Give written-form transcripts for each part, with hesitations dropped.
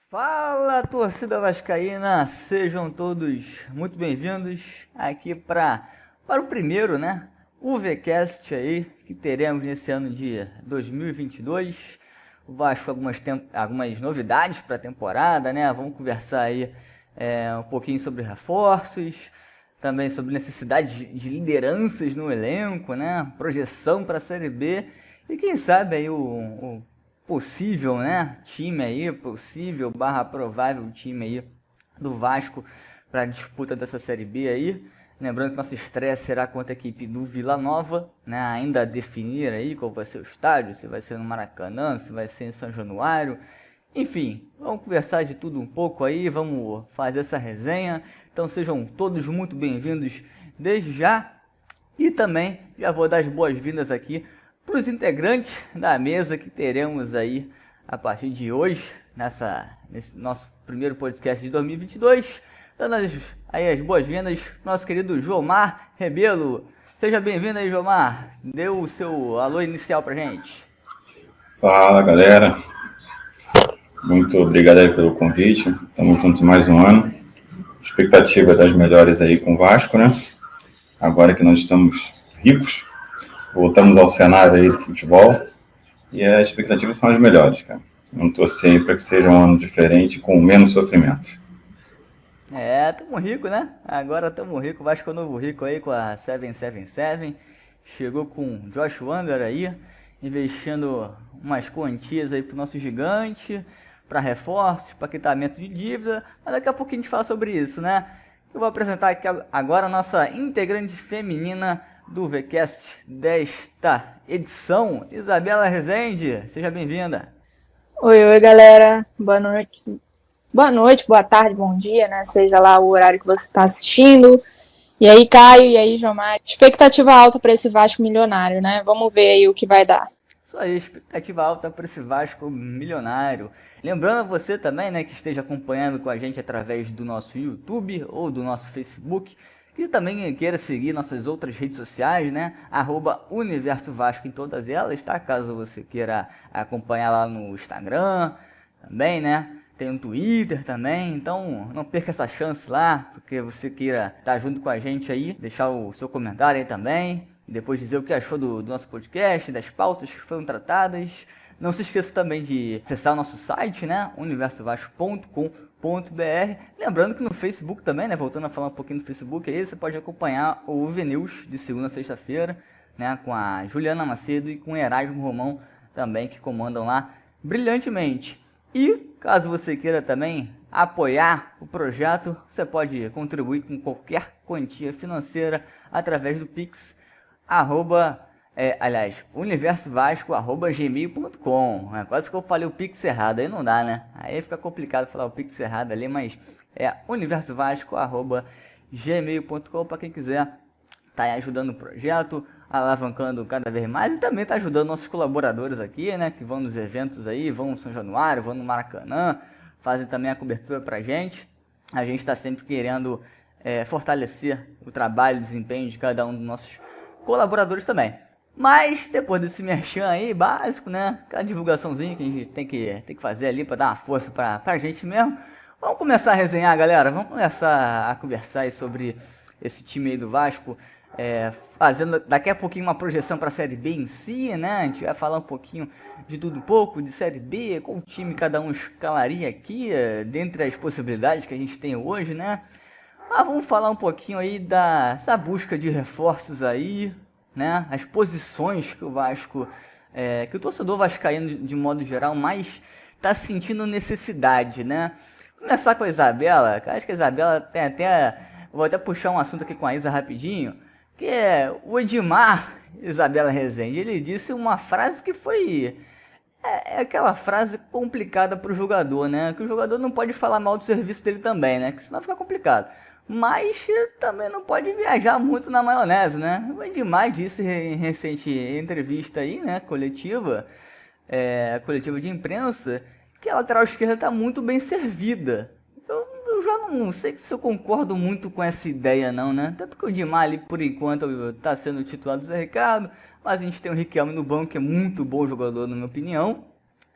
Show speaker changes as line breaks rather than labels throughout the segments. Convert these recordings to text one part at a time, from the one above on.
Fala, torcida vascaína, sejam todos muito bem-vindos aqui para o primeiro, o VCast aí que teremos nesse ano de 2022. O Vasco algumas novidades para a temporada, Vamos conversar aí um pouquinho sobre reforços, também sobre necessidade de lideranças no elenco, Projeção para a Série B e quem sabe aí o possível, time aí, possível barra provável time aí do Vasco para a disputa dessa Série B aí. Lembrando que nossa estreia será contra a equipe do Vila Nova, ainda a definir aí qual vai ser o estádio, se vai ser no Maracanã, se vai ser em São Januário. Enfim, vamos conversar de tudo um pouco aí, vamos fazer essa resenha. Então sejam todos muito bem-vindos desde já. E também já vou dar as boas-vindas aqui para os integrantes da mesa que teremos aí a partir de hoje, nesse nosso primeiro podcast de 2022, dando as boas-vindas para o nosso querido Jomar Rebelo. Seja bem-vindo aí, Jomar. Dê o seu alô inicial para gente.
Fala, galera. Muito obrigado aí pelo convite. Estamos juntos mais um ano. Expectativa das melhores aí com o Vasco, Agora que nós estamos ricos, voltamos ao cenário aí do futebol e as expectativas são as melhores, cara. Vamos torcer aí para que seja um ano diferente com menos sofrimento.
Tamo rico, Agora tamo rico. Vasco é o novo rico aí com a 777. Chegou com o Josh Wander aí, investindo umas quantias aí pro nosso gigante, para reforços, para quitamento de dívida. Mas daqui a pouquinho a gente fala sobre isso, Eu vou apresentar aqui agora a nossa integrante feminina do VCast desta edição, Isabela Rezende. Seja bem-vinda.
Oi, galera. Boa noite, boa tarde, bom dia, Seja lá o horário que você está assistindo. E aí, Caio, e aí, Jomar. Expectativa alta para esse Vasco milionário, Vamos ver aí o que vai dar.
Isso aí, expectativa alta para esse Vasco milionário. Lembrando a você também, que esteja acompanhando com a gente através do nosso YouTube ou do nosso Facebook, que também queira seguir nossas outras redes sociais, @Universo Vasco em todas elas, Caso você queira acompanhar lá no Instagram também, Tem um Twitter também, então não perca essa chance lá, porque você queira estar junto com a gente aí, deixar o seu comentário aí também, depois dizer o que achou do nosso podcast, das pautas que foram tratadas. Não se esqueça também de acessar o nosso site, universovasco.com.br. Lembrando que no Facebook também, voltando a falar um pouquinho do Facebook, aí você pode acompanhar o UV-News de segunda a sexta-feira, com a Juliana Macedo e com o Erasmo Romão também, que comandam lá brilhantemente. E caso você queira também apoiar o projeto, você pode contribuir com qualquer quantia financeira através do Pix, universovasco@gmail.com. Quase que eu falei o Pix errado, aí não dá, Aí fica complicado falar o Pix errado ali, mas é universovasco@gmail.com para quem quiser tá ajudando o projeto, alavancando cada vez mais e também tá ajudando nossos colaboradores aqui, que vão nos eventos aí, vão no São Januário, vão no Maracanã, fazem também a cobertura pra gente. A gente está sempre querendo fortalecer o trabalho e o desempenho de cada um dos nossos colaboradores também. Mas depois desse merchan aí, básico, aquela divulgaçãozinha que a gente tem que fazer ali para dar uma força pra gente mesmo. Vamos começar a resenhar, galera. Vamos começar a conversar aí sobre esse time aí do Vasco, fazendo daqui a pouquinho uma projeção para a Série B em si, A gente vai falar um pouquinho de tudo um pouco, de Série B, qual time cada um escalaria aqui, dentre as possibilidades que a gente tem hoje, Mas vamos falar um pouquinho aí dessa busca de reforços aí, As posições que o Vasco, que o torcedor vascaíno de modo geral mais está sentindo necessidade, Começar com a Isabela, que eu acho que a Isabela tem até, vou até puxar um assunto aqui com a Isa rapidinho, que é o Edmar Isabela Rezende. Ele disse uma frase que foi aquela frase complicada para o jogador, que o jogador não pode falar mal do serviço dele também, que senão fica complicado. Mas também não pode viajar muito na maionese, O Edmar disse em recente entrevista aí, coletiva de imprensa, que a lateral esquerda está muito bem servida. Eu já não sei se eu concordo muito com essa ideia não, Até porque o Edmar ali, por enquanto, está sendo titular do Zé Ricardo, mas a gente tem o Riquelme no banco, que é muito bom jogador, na minha opinião.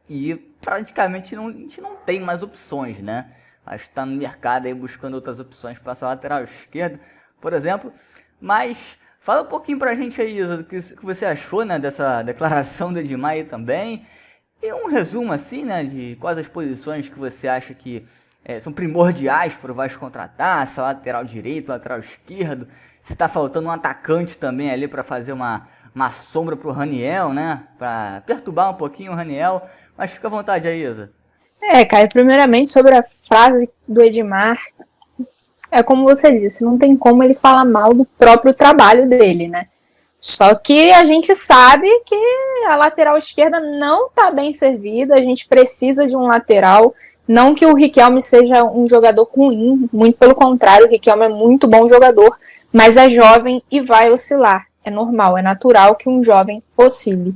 E praticamente a gente não tem mais opções, né? Acho que tá no mercado aí buscando outras opções para essa lateral esquerda, por exemplo. Mas fala um pouquinho pra gente aí, Isa, do que você achou, né, dessa declaração do Edmar aí também. E um resumo assim, né, de quais as posições que você acha que são primordiais para o Vasco contratar, se é lateral direito, lateral esquerdo, se está faltando um atacante também ali para fazer uma sombra para o Raniel, né, para perturbar um pouquinho o Raniel, mas fica à vontade aí, Isa.
Caio, primeiramente sobre a frase do Edmar, é como você disse, não tem como ele falar mal do próprio trabalho dele, né? Só que a gente sabe que a lateral esquerda não está bem servida, a gente precisa de um lateral. Não que o Riquelme seja um jogador ruim, muito pelo contrário, o Riquelme é muito bom jogador, mas é jovem e vai oscilar. É normal, é natural que um jovem oscile.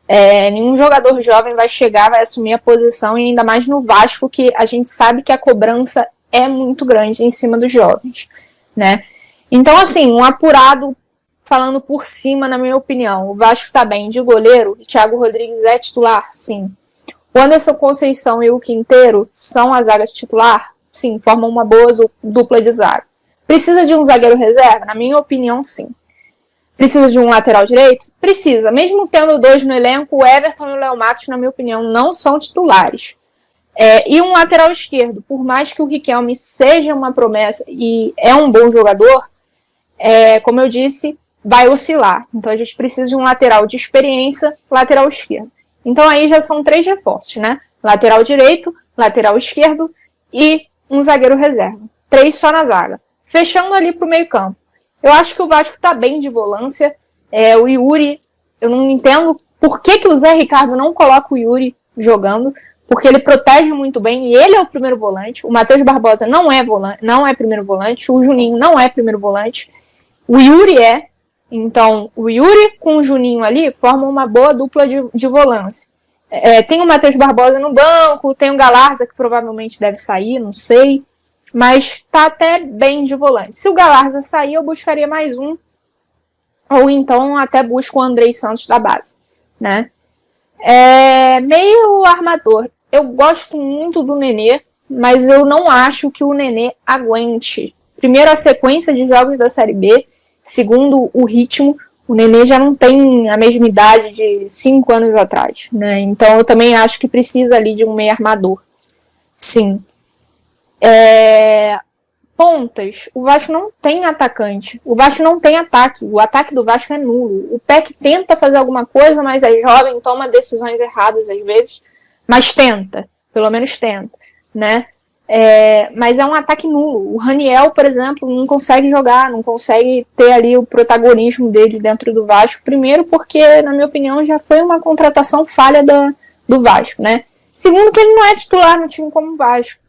Nenhum jogador jovem vai chegar, vai assumir a posição, e ainda mais no Vasco, que a gente sabe que a cobrança é muito grande em cima dos jovens, né? Então, assim, um apurado, falando por cima, na minha opinião, o Vasco tá bem de goleiro, o Thiago Rodrigues é titular, sim. O Anderson Conceição e o Quinteiro são a zaga titular? Sim, formam uma boa dupla de zaga. Precisa de um zagueiro reserva? Na minha opinião, sim. Precisa de um lateral direito? Precisa. Mesmo tendo dois no elenco, o Everton e o Léo Matos, na minha opinião, não são titulares. E um lateral esquerdo, por mais que o Riquelme seja uma promessa e é um bom jogador, como eu disse, vai oscilar. Então a gente precisa de um lateral de experiência, lateral esquerdo. Então aí já são 3 reforços, né? Lateral direito, lateral esquerdo e um zagueiro reserva. 3 só na zaga. Fechando ali pro meio campo. Eu acho que o Vasco tá bem de volância. O Yuri, eu não entendo por que o Zé Ricardo não coloca o Yuri jogando, porque ele protege muito bem e ele é o primeiro volante. O Matheus Barbosa não é primeiro volante, o Juninho não é primeiro volante, o Yuri é. Então, o Yuri com o Juninho ali formam uma boa dupla de volância. Tem o Matheus Barbosa no banco, tem o Galarza, que provavelmente deve sair, não sei, mas tá até bem de volante. Se o Galarza sair, eu buscaria mais um, ou então até busco o Andrei Santos da base, né? Meio armador. Eu gosto muito do Nenê, mas eu não acho que o Nenê aguente. Primeiro, a sequência de jogos da Série B. Segundo, o ritmo. O Nenê já não tem a mesma idade de 5 anos atrás, né? Então eu também acho que precisa ali de um meio armador. Sim. Pontas. O Vasco não tem atacante. O Vasco não tem ataque. O ataque do Vasco é nulo. O PEC tenta fazer alguma coisa, mas é jovem, toma decisões erradas às vezes, mas tenta. Pelo menos tenta, né? Mas é um ataque nulo. O Raniel, por exemplo, não consegue jogar, não consegue ter ali o protagonismo dele dentro do Vasco. Primeiro porque, na minha opinião, já foi uma contratação falha do Vasco, né? Segundo que ele não é titular no time como o Vasco.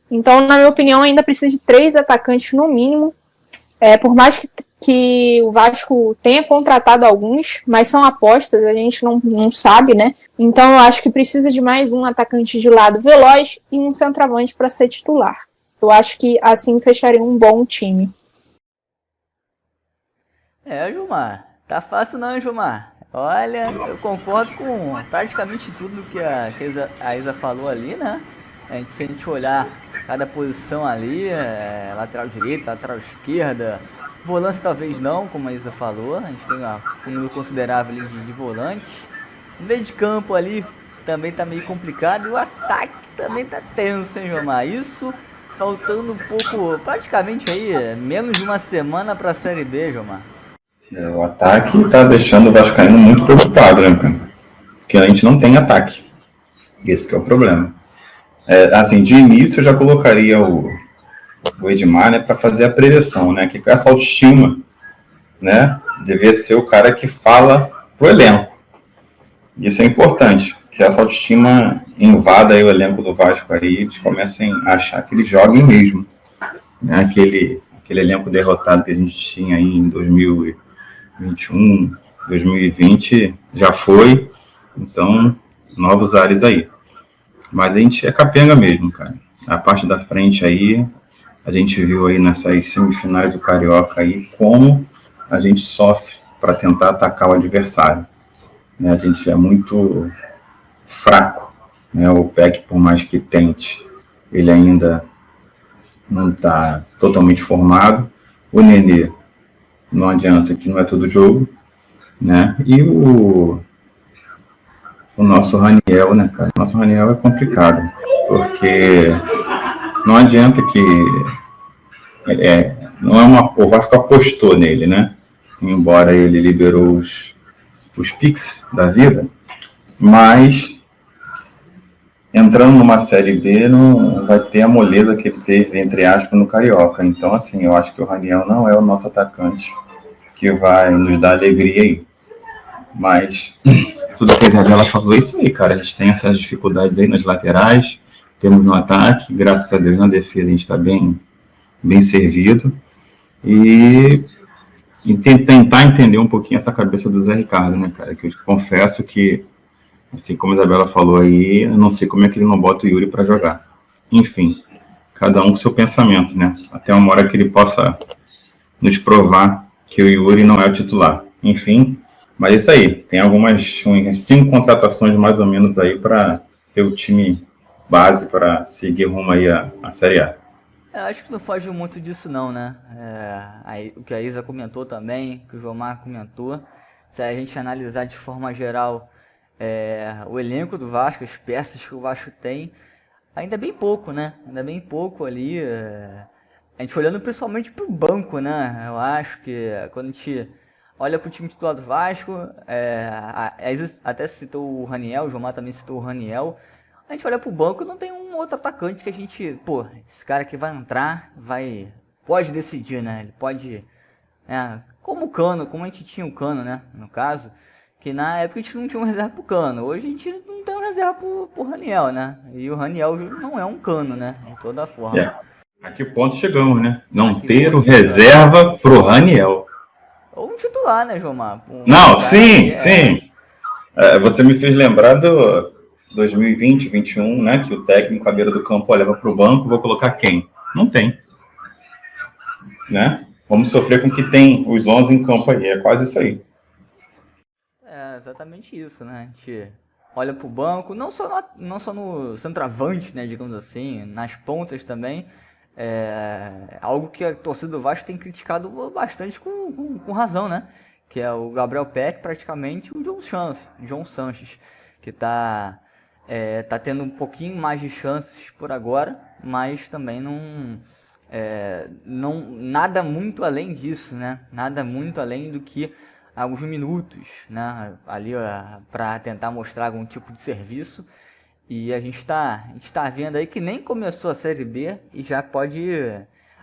Então, na minha opinião, ainda precisa de 3 atacantes no mínimo. Por mais que o Vasco tenha contratado alguns, mas são apostas, a gente não sabe, né? Então eu acho que precisa de mais um atacante de lado veloz e um centroavante para ser titular. Eu acho que assim fecharia um bom time.
Gilmar, tá fácil não, Gilmar. Olha, eu concordo com praticamente tudo que a Isa falou ali, né? Se a gente olhar cada posição ali, lateral direita, lateral esquerda, volância talvez não, como a Isa falou, a gente tem um número considerável ali de volantes. O meio de campo ali também tá meio complicado e o ataque também tá tenso, hein, Gilmar? Isso faltando um pouco, praticamente aí, menos de uma semana pra Série B, Gilmar.
O ataque tá deixando o Vascaíno muito preocupado, né, cara? Porque a gente não tem ataque. Esse que é o problema. Assim, de início eu já colocaria o Edmar, né, para fazer a prevenção, né, que com essa autoestima, né, devia ser o cara que fala pro elenco. Isso é importante, que essa autoestima invada aí o elenco do Vasco aí, eles comecem a achar que eles joguem mesmo, né, aquele elenco derrotado que a gente tinha aí em 2021, 2020 já foi, então novos ares aí. Mas a gente é capenga mesmo, cara. A parte da frente aí, a gente viu aí nessas semifinais do Carioca aí como a gente sofre para tentar atacar o adversário. A gente é muito fraco né? O PEC, por mais que tente, ele ainda não está totalmente formado. O Nenê, não adianta, que não é todo jogo, né? E o nosso Raniel, né, cara? O nosso Raniel é complicado, porque não adianta que não é o Vasco apostou nele, né? Embora ele liberou os Pix da vida, mas entrando numa Série B não vai ter a moleza que ele teve, entre aspas, no Carioca. Então, assim, eu acho que o Raniel não é o nosso atacante que vai nos dar alegria aí. Mas tudo que a Isabela falou é isso aí, cara. A gente tem essas dificuldades aí nas laterais, temos no ataque, graças a Deus na defesa a gente está bem servido. E tentar entender um pouquinho essa cabeça do Zé Ricardo, né, cara? Que eu confesso que, assim como a Isabela falou aí, eu não sei como é que ele não bota o Yuri para jogar. Enfim, cada um com seu pensamento, né? Até uma hora que ele possa nos provar que o Yuri não é o titular. Enfim, mas é isso aí. Tem umas 5 contratações mais ou menos aí para ter o time base para seguir rumo aí a Série A.
Eu acho que não foge muito disso não, né? O que a Isa comentou também, que o Jomar comentou. Se a gente analisar de forma geral o elenco do Vasco, as peças que o Vasco tem, ainda é bem pouco, né? Ainda é bem pouco ali. A gente olhando principalmente pro banco, né? Eu acho que quando a gente olha pro time titular do Vasco, a Isa até citou o Raniel, o Jomar também citou o Raniel. A gente olha pro banco e não tem um outro atacante que a gente... Pô, esse cara que vai entrar, pode decidir, né? Ele pode... como o Cano, como a gente tinha o Cano, né? No caso, que na época a gente não tinha um reserva pro Cano. Hoje a gente não tem um reserva pro Raniel, né? E o Raniel não é um Cano, né? De toda forma.
A que ponto chegamos, né? Não ter o reserva pro Raniel.
Ou um titular, né, Jomar?
Não, sim. Você me fez lembrar do 2020, 2021, né, que o técnico à beira do campo olhava para o banco, vou colocar quem? Não tem. Né? Vamos sofrer com que tem os 11 em campo aí, é quase isso aí.
É exatamente isso, né? A gente olha para o banco, não só no centroavante, né, digamos assim, nas pontas também, algo que a torcida do Vasco tem criticado bastante com razão, né? Que é o Gabriel Peck, praticamente o John Sanches, que tá tendo um pouquinho mais de chances por agora, mas também não nada muito além disso, né? Nada muito além do que alguns minutos, né? Ali para tentar mostrar algum tipo de serviço. E a gente tá vendo aí que nem começou a Série B e já pode,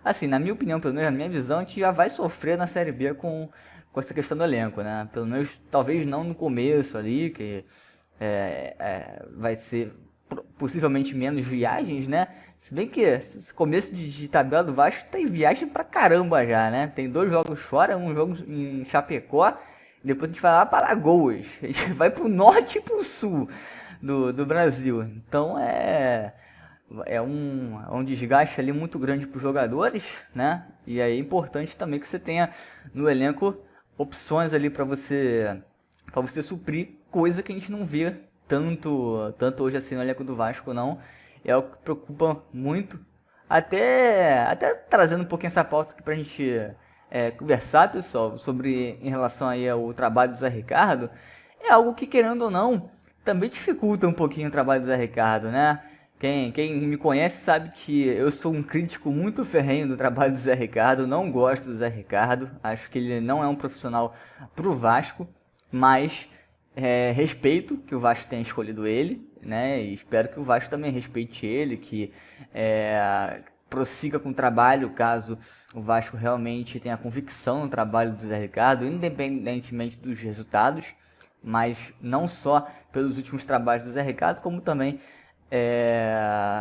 assim, na minha opinião, pelo menos na minha visão, a gente já vai sofrer na Série B com essa questão do elenco, né? Pelo menos, talvez não no começo ali, que vai ser possivelmente menos viagens, né? Se bem que esse começo de tabela do Vasco tem viagem pra caramba já, né? Tem 2 jogos fora, um jogo em Chapecó, e depois a gente vai lá para Alagoas. A gente vai pro norte e pro sul do Brasil. Então é um desgaste ali muito grande para os jogadores, né? E aí é importante também que você tenha no elenco opções ali para você suprir, coisa que a gente não vê tanto hoje assim no elenco do Vasco, não. É o que preocupa muito. Até trazendo um pouquinho essa pauta aqui pra gente conversar, pessoal, sobre em relação aí ao trabalho do Zé Ricardo, é algo que, querendo ou não, também dificulta um pouquinho o trabalho do Zé Ricardo, né? Quem me conhece sabe que eu sou um crítico muito ferrenho do trabalho do Zé Ricardo, não gosto do Zé Ricardo, acho que ele não é um profissional pro Vasco, mas respeito que o Vasco tenha escolhido ele, né? E espero que o Vasco também respeite ele, que prossiga com o trabalho, caso o Vasco realmente tenha convicção no trabalho do Zé Ricardo, independentemente dos resultados, mas não só pelos últimos trabalhos do Zé Ricardo, como também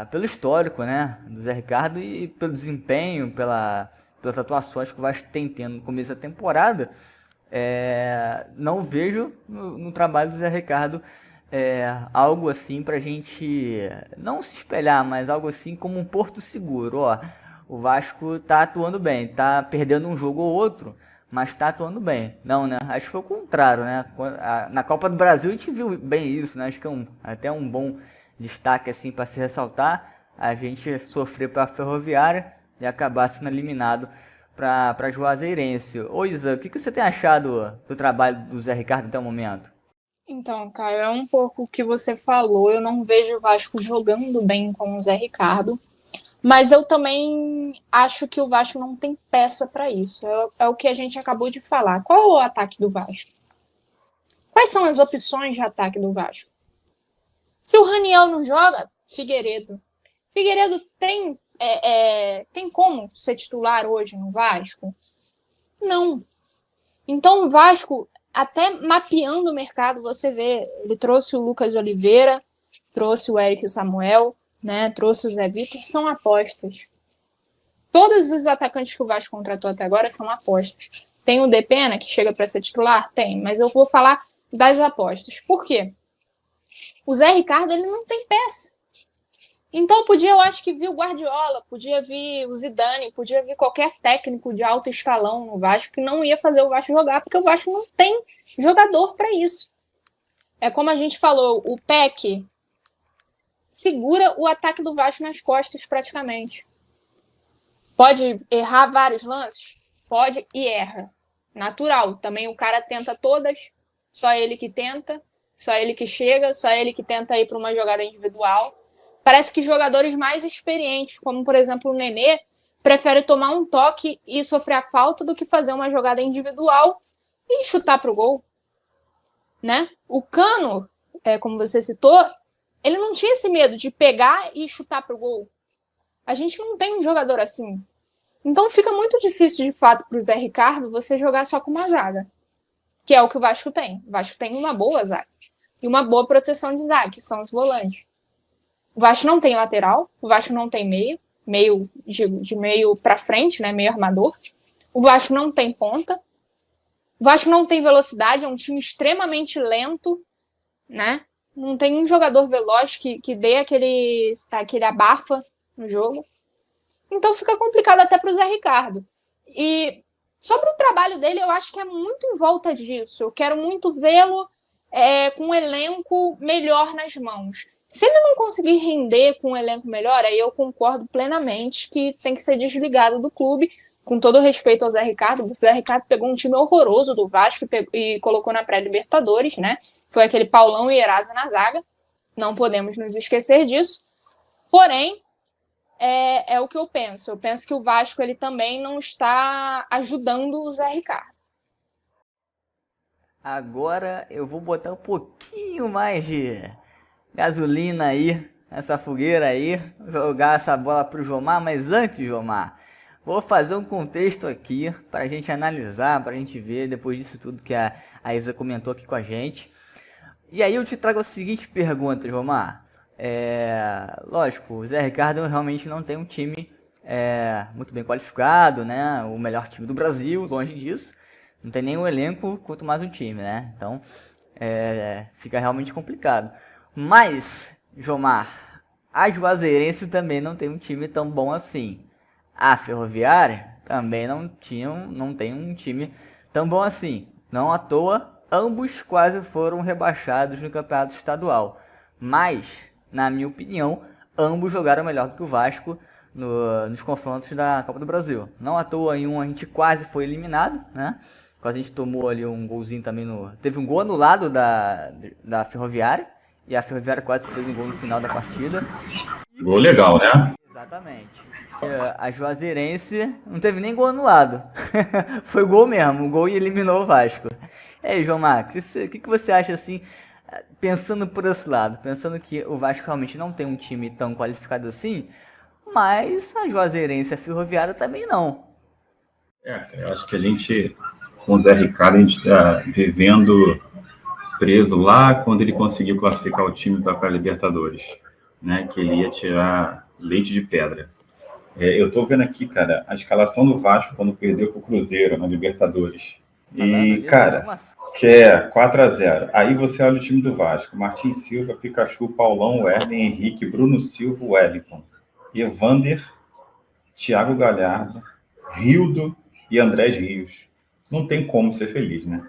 pelo histórico, né, do Zé Ricardo e pelo desempenho, pelas atuações que o Vasco tem tendo no começo da temporada. Não vejo no trabalho do Zé Ricardo algo assim pra gente não se espelhar, mas algo assim como um porto seguro. Ó, o Vasco tá atuando bem, tá perdendo um jogo ou outro, mas tá atuando bem. Não, né? Acho que foi o contrário, né? Na Copa do Brasil a gente viu bem isso, né? Acho que é até um bom destaque assim para se ressaltar, a gente sofrer para a Ferroviária e acabar sendo eliminado para Juazeirense. Ô Isa, o que você tem achado do trabalho do Zé Ricardo até o momento?
Então, Caio, é um pouco o que você falou. Eu não vejo o Vasco jogando bem com o Zé Ricardo, mas eu também acho que o Vasco não tem peça para isso. É o que a gente acabou de falar. Qual é o ataque do Vasco? Quais são as opções de ataque do Vasco? Se o Raniel não joga, Figueiredo. Figueiredo tem como ser titular hoje no Vasco? Não. Então o Vasco, até mapeando o mercado, você vê, ele trouxe o Lucas Oliveira, trouxe o Eric Samuel, né, trouxe o Zé Vitor, são apostas. Todos os atacantes que o Vasco contratou até agora são apostas. Tem o Depena, que chega para ser titular? Tem, mas eu vou falar das apostas. Por quê? O Zé Ricardo, ele não tem peça. Então eu acho que vir o Guardiola, podia vir o Zidane, podia vir qualquer técnico de alto escalão no Vasco que não ia fazer o Vasco jogar, porque o Vasco não tem jogador para isso. É como a gente falou, o Peck segura o ataque do Vasco nas costas praticamente. Pode errar vários lances? Pode e erra. Natural. Também o cara tenta todas, só ele que tenta, só ele que chega, só ele que tenta ir para uma jogada individual. Parece que jogadores mais experientes, como por exemplo o Nenê, prefere tomar um toque e sofrer a falta do que fazer uma jogada individual e chutar para o gol. Né? O Cano, como você citou, ele não tinha esse medo de pegar e chutar para o gol. A gente não tem um jogador assim. Então fica muito difícil, de fato, para o Zé Ricardo você jogar só com uma zaga, que é o que o Vasco tem. O Vasco tem uma boa zaga e uma boa proteção de zaga, que são os volantes. O Vasco não tem lateral, o Vasco não tem meio de meio para frente, né, meio armador. O Vasco não tem ponta. O Vasco não tem velocidade, é um time extremamente lento, né? Não tem um jogador veloz que dê aquele abafa no jogo. Então fica complicado até para o Zé Ricardo. E sobre o trabalho dele, eu acho que é muito em volta disso. Eu quero muito vê-lo com um elenco melhor nas mãos. Se ele não conseguir render com um elenco melhor, aí eu concordo plenamente que tem que ser desligado do clube, com todo o respeito ao Zé Ricardo. O Zé Ricardo pegou um time horroroso do Vasco e colocou na pré-Libertadores, né? Foi aquele Paulão e Eraso na zaga. Não podemos nos esquecer disso. Porém, é o que eu penso. Eu penso que o Vasco ele também não está ajudando o Zé Ricardo.
Agora eu vou botar um pouquinho mais de gasolina aí, nessa fogueira aí, jogar essa bola pro Jomar, mas antes, Jomar, vou fazer um contexto aqui para a gente analisar, para a gente ver depois disso tudo que a Isa comentou aqui com a gente. E aí eu te trago a seguinte pergunta, Jomar. Lógico, o Zé Ricardo realmente não tem um time muito bem qualificado, né? O melhor time do Brasil, longe disso. Não tem nem um elenco, quanto mais um time, né? Então, fica realmente complicado. Mas, Jomar, a Juazeirense também não tem um time tão bom assim. A Ferroviária também não tem um time tão bom assim. Não à toa, ambos quase foram rebaixados no campeonato estadual. Mas, na minha opinião, ambos jogaram melhor do que o Vasco nos confrontos da Copa do Brasil. Não à toa, em um a gente quase foi eliminado, né? Quase a gente tomou ali um golzinho também teve um gol anulado da Ferroviária. E a Ferroviária quase que fez um gol no final da partida.
Gol legal, né?
Exatamente. A Juazeirense não teve nem gol anulado. Foi gol mesmo, o gol e eliminou o Vasco. E aí, João Marcos, o que você acha assim, pensando por esse lado? Pensando que o Vasco realmente não tem um time tão qualificado assim, mas a Juazeirense e a Ferroviária também não.
Eu acho que a gente, com o Zé Ricardo, a gente está vivendo preso lá quando ele conseguiu classificar o time para a Libertadores, né? Que ele ia tirar leite de pedra. Eu estou vendo aqui, cara, a escalação do Vasco quando perdeu para o Cruzeiro na Libertadores. E, cara, que é 4-0. Aí você olha o time do Vasco: Martin Silva, Pikachu, Paulão, Werner, Henrique, Bruno Silva, Wellington, Evander, Thiago Galhardo, Rildo e Andrés Rios. Não tem como ser feliz, né?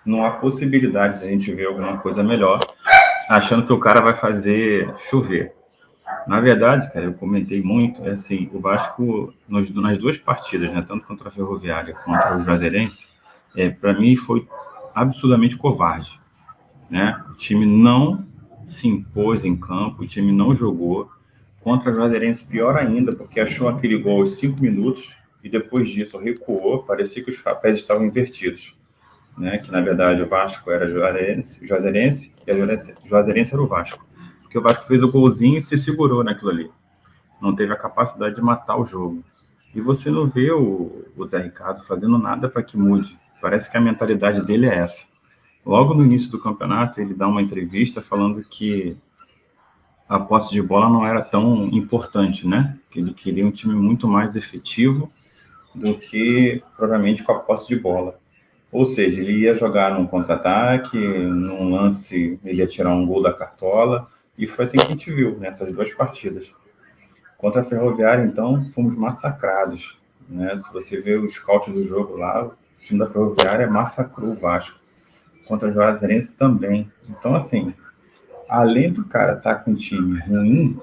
Não há possibilidade de a gente ver alguma coisa melhor. achando que o cara vai fazer chover. Na verdade, cara, eu comentei muito, assim, o Vasco, nas duas partidas, né, tanto contra a Ferroviária quanto o Juazeirense, para mim foi absurdamente covarde, né? O time não se impôs em campo, o time não jogou. Contra a Juazeirense, pior ainda, porque achou aquele gol aos 5 minutos e depois disso recuou, parecia que os papéis estavam invertidos, né? Que na verdade o Vasco era Juazeirense e a Juazeirense era o Vasco. Porque o Vasco fez o golzinho e se segurou naquilo ali. Não teve a capacidade de matar o jogo. E você não vê o Zé Ricardo fazendo nada para que mude. Parece que a mentalidade dele é essa. Logo no início do campeonato, ele dá uma entrevista falando que a posse de bola não era tão importante, né? Que ele queria um time muito mais efetivo do que provavelmente com a posse de bola. Ou seja, ele ia jogar num contra-ataque, num lance ele ia tirar um gol da cartola, e foi assim que a gente viu nessas duas partidas. Contra a Ferroviária, então, fomos massacrados, né? Se você vê os scouts do jogo lá, o time da Ferroviária massacrou o Vasco. Contra a Juazeirense também. Então, assim, além do cara estar com um time ruim,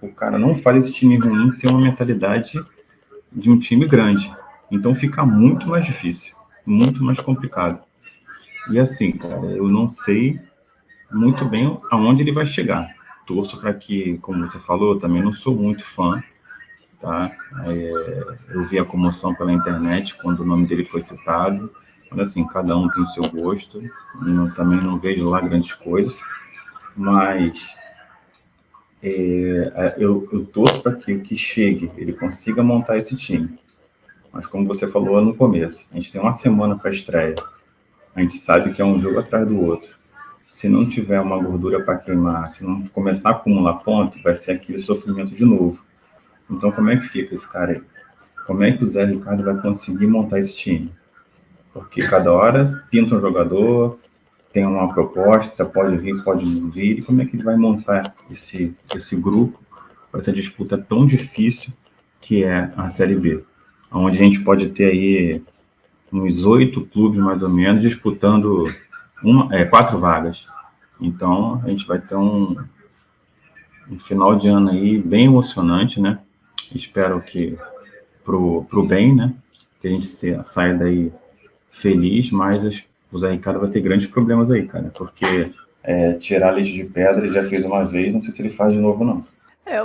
o cara não faz esse time ruim ter uma mentalidade de um time grande. Então fica muito mais difícil, muito mais complicado. E assim, cara, eu não sei muito bem aonde ele vai chegar. Torço para que, como você falou, eu também não sou muito fã, tá? Eu vi a comoção pela internet quando o nome dele foi citado. Mas assim, cada um tem o seu gosto. Também não vejo lá grandes coisas. Mas eu torço para que chegue, ele consiga montar esse time. Mas como você falou no começo, a gente tem uma semana para a estreia. A gente sabe que é um jogo atrás do outro. Se não tiver uma gordura para queimar, se não começar a acumular ponto, vai ser aquele sofrimento de novo. Então como é que fica esse cara aí? Como é que o Zé Ricardo vai conseguir montar esse time? Porque cada hora pinta um jogador, tem uma proposta, pode vir, pode não vir, e como é que ele vai montar esse grupo para essa disputa tão difícil que é a Série B, onde a gente pode ter aí uns 8 clubes mais ou menos disputando 4 vagas. Então a gente vai ter um final de ano aí bem emocionante, né? Espero que pro bem, né? Que a gente saia daí feliz, mas o Zé Ricardo vai ter grandes problemas aí, cara, porque tirar leite de pedra ele já fez uma vez, não sei se ele faz de novo, não.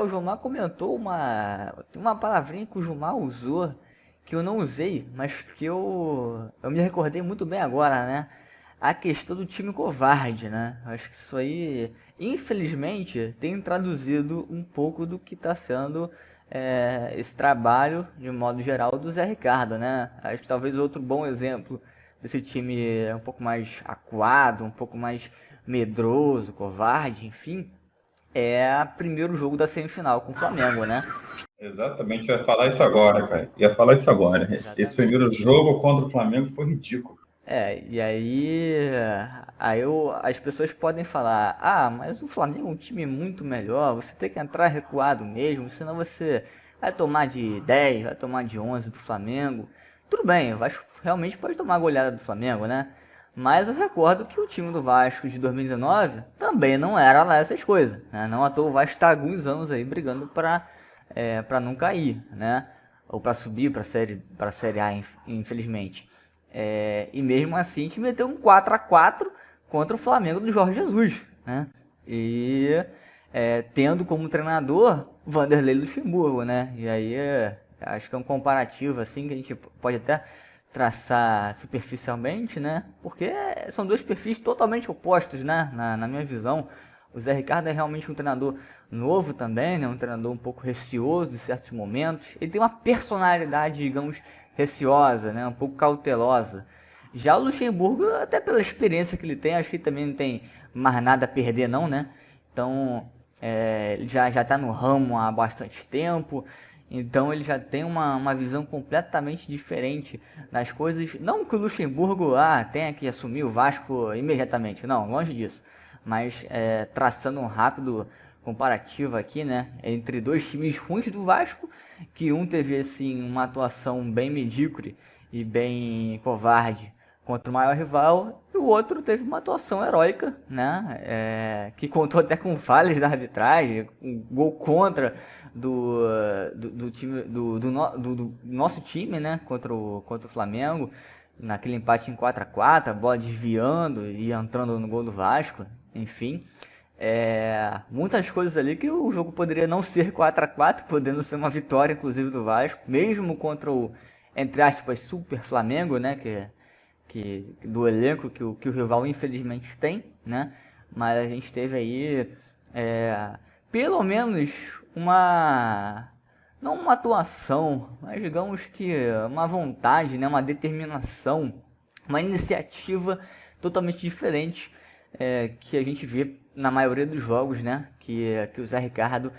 O Gilmar comentou uma palavrinha que o Gilmar usou, que eu não usei, mas que eu me recordei muito bem agora, né? A questão do time covarde, né? Acho que isso aí, infelizmente, tem traduzido um pouco do que está sendo esse trabalho, de modo geral, do Zé Ricardo, né? Acho que talvez outro bom exemplo desse time um pouco mais acuado, um pouco mais medroso, covarde, enfim, é o primeiro jogo da semifinal com o Flamengo, né?
Exatamente, eu ia falar isso agora, cara. Ia falar isso agora.
Exatamente.
Esse primeiro jogo contra o Flamengo foi ridículo.
E aí as pessoas podem falar, mas o Flamengo é um time muito melhor, você tem que entrar recuado mesmo, senão você vai tomar de 10, vai tomar de 11 do Flamengo. Tudo bem, o Vasco realmente pode tomar a goleada do Flamengo, né? Mas eu recordo que o time do Vasco de 2019 também não era lá essas coisas, né? Não à toa o Vasco está há alguns anos aí brigando para não cair, né? Ou para subir para a série A, infelizmente. E mesmo assim a gente meteu um 4-4 contra o Flamengo do Jorge Jesus, né? E tendo como treinador Vanderlei Luxemburgo, né? E aí acho que é um comparativo assim que a gente pode até traçar superficialmente, né? Porque são dois perfis totalmente opostos, né? Na minha visão. O Zé Ricardo é realmente um treinador novo também, né? Um treinador um pouco receoso de certos momentos. Ele tem uma personalidade, digamos, receosa, né? Um pouco cautelosa. Já o Luxemburgo, até pela experiência que ele tem, acho que ele também não tem mais nada a perder não, né? Então, ele já está no ramo há bastante tempo, então ele já tem uma visão completamente diferente das coisas. Não que o Luxemburgo tenha que assumir o Vasco imediatamente, não, longe disso. Mas traçando um rápido comparativo aqui, né, entre dois times ruins do Vasco, que um teve assim uma atuação bem medíocre e bem covarde contra o maior rival, e o outro teve uma atuação heróica, né? Que contou até com falhas da arbitragem, um gol contra do time do nosso time, né? Contra o Flamengo, naquele empate em 4-4, a bola desviando e entrando no gol do Vasco, enfim. Muitas coisas ali que o jogo poderia não ser 4-4, podendo ser uma vitória, inclusive, do Vasco, mesmo contra o, entre aspas, super Flamengo, né? Do elenco que o rival infelizmente tem, né? Mas a gente teve aí pelo menos não uma atuação, mas digamos que uma vontade, né? Uma determinação, uma iniciativa totalmente diferente que a gente vê na maioria dos jogos, né? Que o Zé Ricardo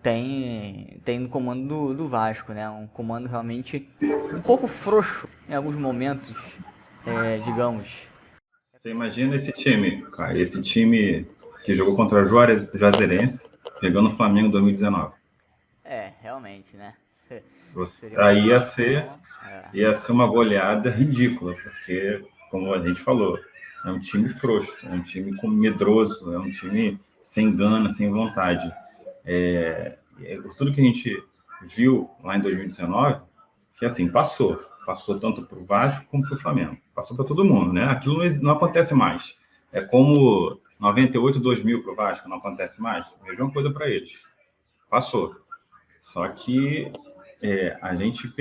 tem no comando do Vasco, né? Um comando realmente um pouco frouxo em alguns momentos, digamos.
Você imagina esse time, cara, esse time que jogou contra o Juazeirense, pegando o Flamengo em 2019.
Realmente, né?
Aí ia ser uma goleada ridícula, porque, como a gente falou, é um time frouxo, é um time medroso, é um time sem gana, sem vontade. Tudo que a gente viu lá em 2019, que assim, passou tanto para o Vasco como para o Flamengo, passou para todo mundo, né? Aquilo não acontece mais. É como 98, 2000 para o Vasco, não acontece mais. Mesma coisa para eles. Passou. Só que a gente,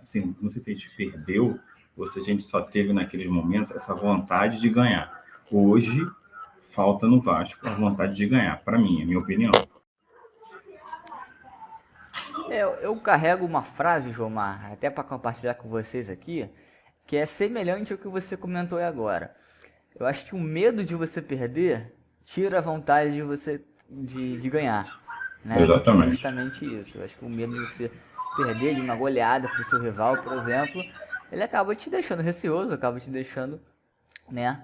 assim, não sei se a gente perdeu ou se a gente só teve naqueles momentos essa vontade de ganhar. Hoje, falta no Vasco a vontade de ganhar, para mim, é a minha opinião.
Eu carrego uma frase, Jomar, até para compartilhar com vocês aqui, que é semelhante ao que você comentou aí agora. Eu acho que o medo de você perder tira a vontade de você de ganhar, né?
Exatamente.
Justamente isso. Eu acho que o medo de você perder de uma goleada para o seu rival, por exemplo, ele acaba te deixando receoso, acaba te deixando, né,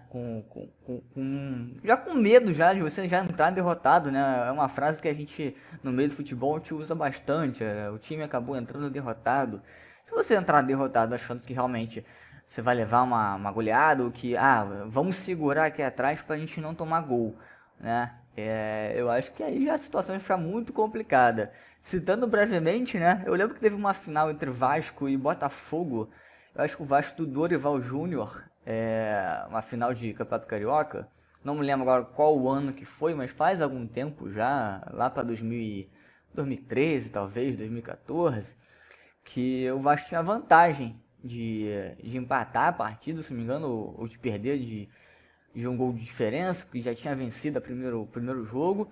já com medo já de você já entrar derrotado, né? É uma frase que a gente no meio do futebol a gente usa bastante. O time acabou entrando derrotado. Se você entrar derrotado achando que realmente você vai levar uma goleada ou que vamos segurar aqui atrás para a gente não tomar gol, né? Eu acho que aí já a situação vai ficar muito complicada. Citando brevemente, né? Eu lembro que teve uma final entre Vasco e Botafogo. Eu acho que o Vasco do Dorival Júnior, uma final de Campeonato Carioca. Não me lembro agora qual o ano que foi, mas faz algum tempo já, lá para 2013 talvez, 2014, que o Vasco tinha vantagem de empatar a partida, se não me engano, ou de perder de um gol de diferença, porque já tinha vencido o primeiro jogo.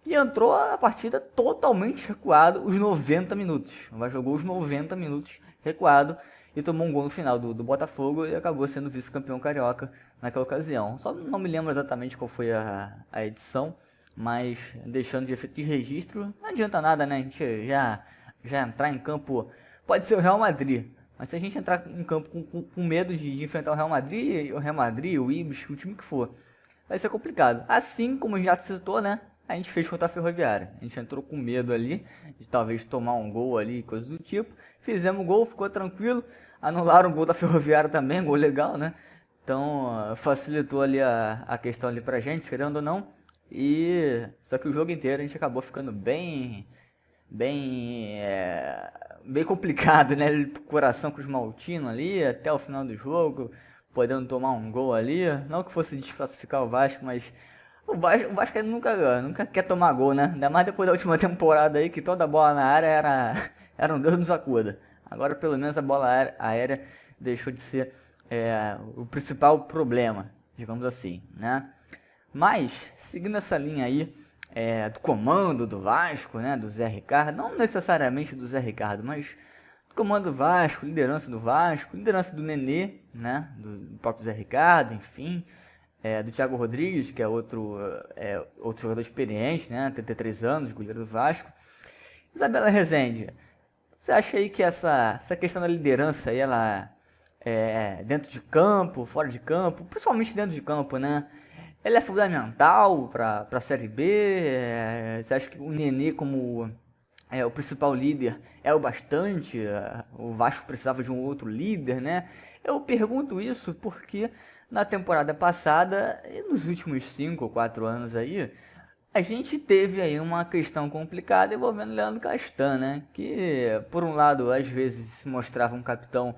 E entrou a partida totalmente recuado, os 90 minutos. O Vasco jogou os 90 minutos recuado e tomou um gol no final do Botafogo e acabou sendo vice-campeão carioca naquela ocasião. Só não me lembro exatamente qual foi a edição, mas deixando de efeito de registro, não adianta nada, né? A gente já entrar em campo, pode ser o Real Madrid, mas se a gente entrar em campo com medo de enfrentar o Real Madrid, o Ibis, o time que for, vai ser complicado. Assim como a gente já citou, né? A gente fez contra a Ferroviária. A gente entrou com medo ali, de talvez tomar um gol ali, coisa do tipo. Fizemos o gol, ficou tranquilo. Anularam o gol da Ferroviária também, gol legal, né? Então, facilitou ali a questão ali pra gente, querendo ou não. Só que o jogo inteiro a gente acabou ficando bem complicado, né? Coração com os maltinos ali, até o final do jogo, podendo tomar um gol ali. Não que fosse desclassificar o Vasco, mas o Vasco nunca quer tomar gol, né? Ainda mais depois da última temporada aí, que toda bola na área era um Deus nos acuda. Agora, pelo menos, a bola aérea deixou de ser o principal problema, digamos assim, né? Mas, seguindo essa linha aí do comando do Vasco, né? Do Zé Ricardo, não necessariamente do Zé Ricardo, mas do comando do Vasco, liderança do Nenê, né? Do próprio Zé Ricardo, enfim... do Thiago Rodrigues, que é outro jogador experiente, né? 33 anos, goleiro do Vasco. Isabela Rezende, você acha aí que essa questão da liderança aí, ela dentro de campo, fora de campo, principalmente dentro de campo, né? Ela é fundamental para a Série B? Você acha que o Nenê, como o principal líder, é o bastante? O Vasco precisava de um outro líder, né? Eu pergunto isso porque na temporada passada e nos últimos 5 ou 4 anos aí, a gente teve aí uma questão complicada envolvendo Leandro Castan, né? Que, por um lado, às vezes se mostrava um capitão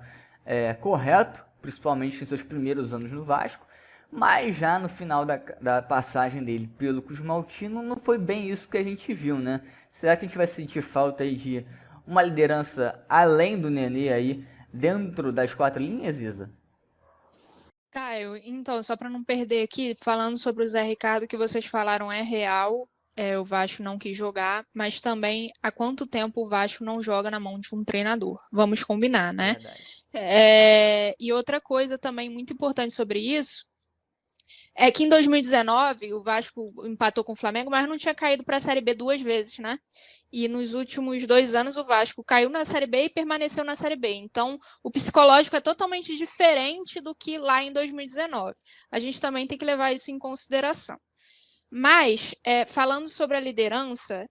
correto, principalmente em seus primeiros anos no Vasco, mas já no final da passagem dele pelo Cruz Maltino, não foi bem isso que a gente viu, né? Será que a gente vai sentir falta aí de uma liderança além do Nenê aí, dentro das 4 linhas, Isa?
Caio, então, só para não perder aqui, falando sobre o Zé Ricardo, o que vocês falaram é real. O Vasco não quis jogar, mas também há quanto tempo o Vasco não joga na mão de um treinador? Vamos combinar, né?
Verdade.
E outra coisa também muito importante sobre isso é que em 2019 o Vasco empatou com o Flamengo, mas não tinha caído para a Série B 2 vezes, né? E nos últimos 2 anos o Vasco caiu na Série B e permaneceu na Série B. Então o psicológico é totalmente diferente do que lá em 2019. A gente também tem que levar isso em consideração. Mas, falando sobre a liderança,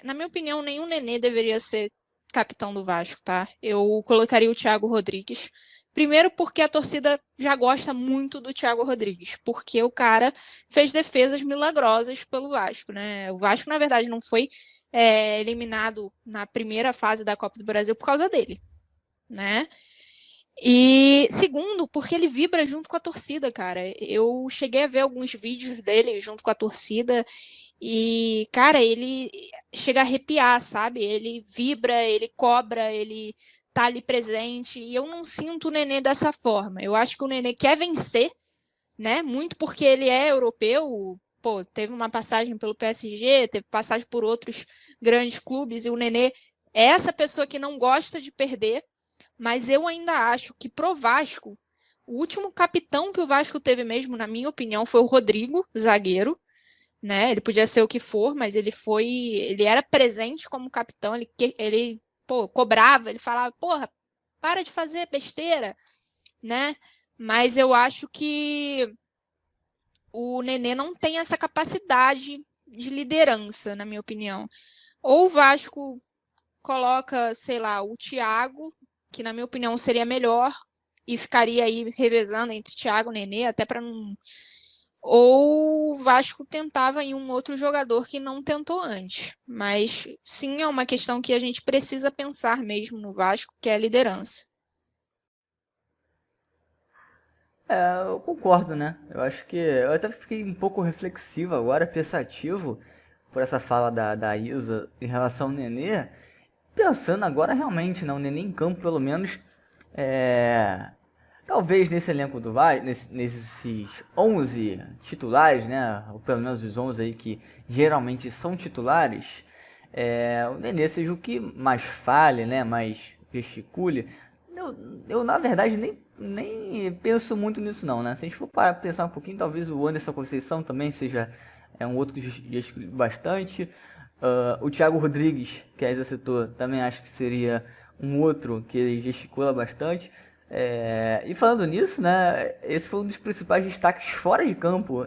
na minha opinião, nenhum Nenê deveria ser capitão do Vasco, tá? Eu colocaria o Thiago Rodrigues. Primeiro porque a torcida já gosta muito do Thiago Rodrigues, porque o cara fez defesas milagrosas pelo Vasco, né? O Vasco, na verdade, não foi eliminado na primeira fase da Copa do Brasil por causa dele, né? E segundo, porque ele vibra junto com a torcida, cara. Eu cheguei a ver alguns vídeos dele junto com a torcida e, cara, ele chega a arrepiar, sabe? Ele vibra, ele cobra, ele tá ali presente. E eu não sinto o Nenê dessa forma. Eu acho que o Nenê quer vencer, né? Muito porque ele é europeu. Pô, teve uma passagem pelo PSG, teve passagem por outros grandes clubes e o Nenê é essa pessoa que não gosta de perder. Mas eu ainda acho que pro Vasco, o último capitão que o Vasco teve mesmo, na minha opinião, foi o Rodrigo, o zagueiro, né? Ele podia ser o que for, mas ele era presente como capitão, ele cobrava, ele falava, porra, para de fazer besteira, né? Mas eu acho que o Nenê não tem essa capacidade de liderança, na minha opinião. Ou o Vasco coloca, sei lá, o Thiago, que na minha opinião seria melhor, e ficaria aí revezando entre Thiago e Nenê, até para não. Ou o Vasco tentava em um outro jogador que não tentou antes. Mas sim, é uma questão que a gente precisa pensar mesmo no Vasco, que é a liderança.
Eu concordo, né? Eu acho que eu até fiquei um pouco reflexivo agora, pensativo por essa fala da Isa em relação ao Nenê. Pensando agora realmente, não, o Nenê em campo pelo menos, talvez nesse elenco do Vasco, nesses 11 titulares, né, ou pelo menos os 11 aí que geralmente são titulares, o Nenê seja o que mais fale, né, mais gesticule. Eu na verdade nem penso muito nisso não, né? Se a gente for para pensar um pouquinho, talvez o Anderson Conceição também seja um outro que gesticule bastante. O Thiago Rodrigues, que a Isa citou, também acho que seria um outro que gesticula bastante. E falando nisso, né, esse foi um dos principais destaques fora de campo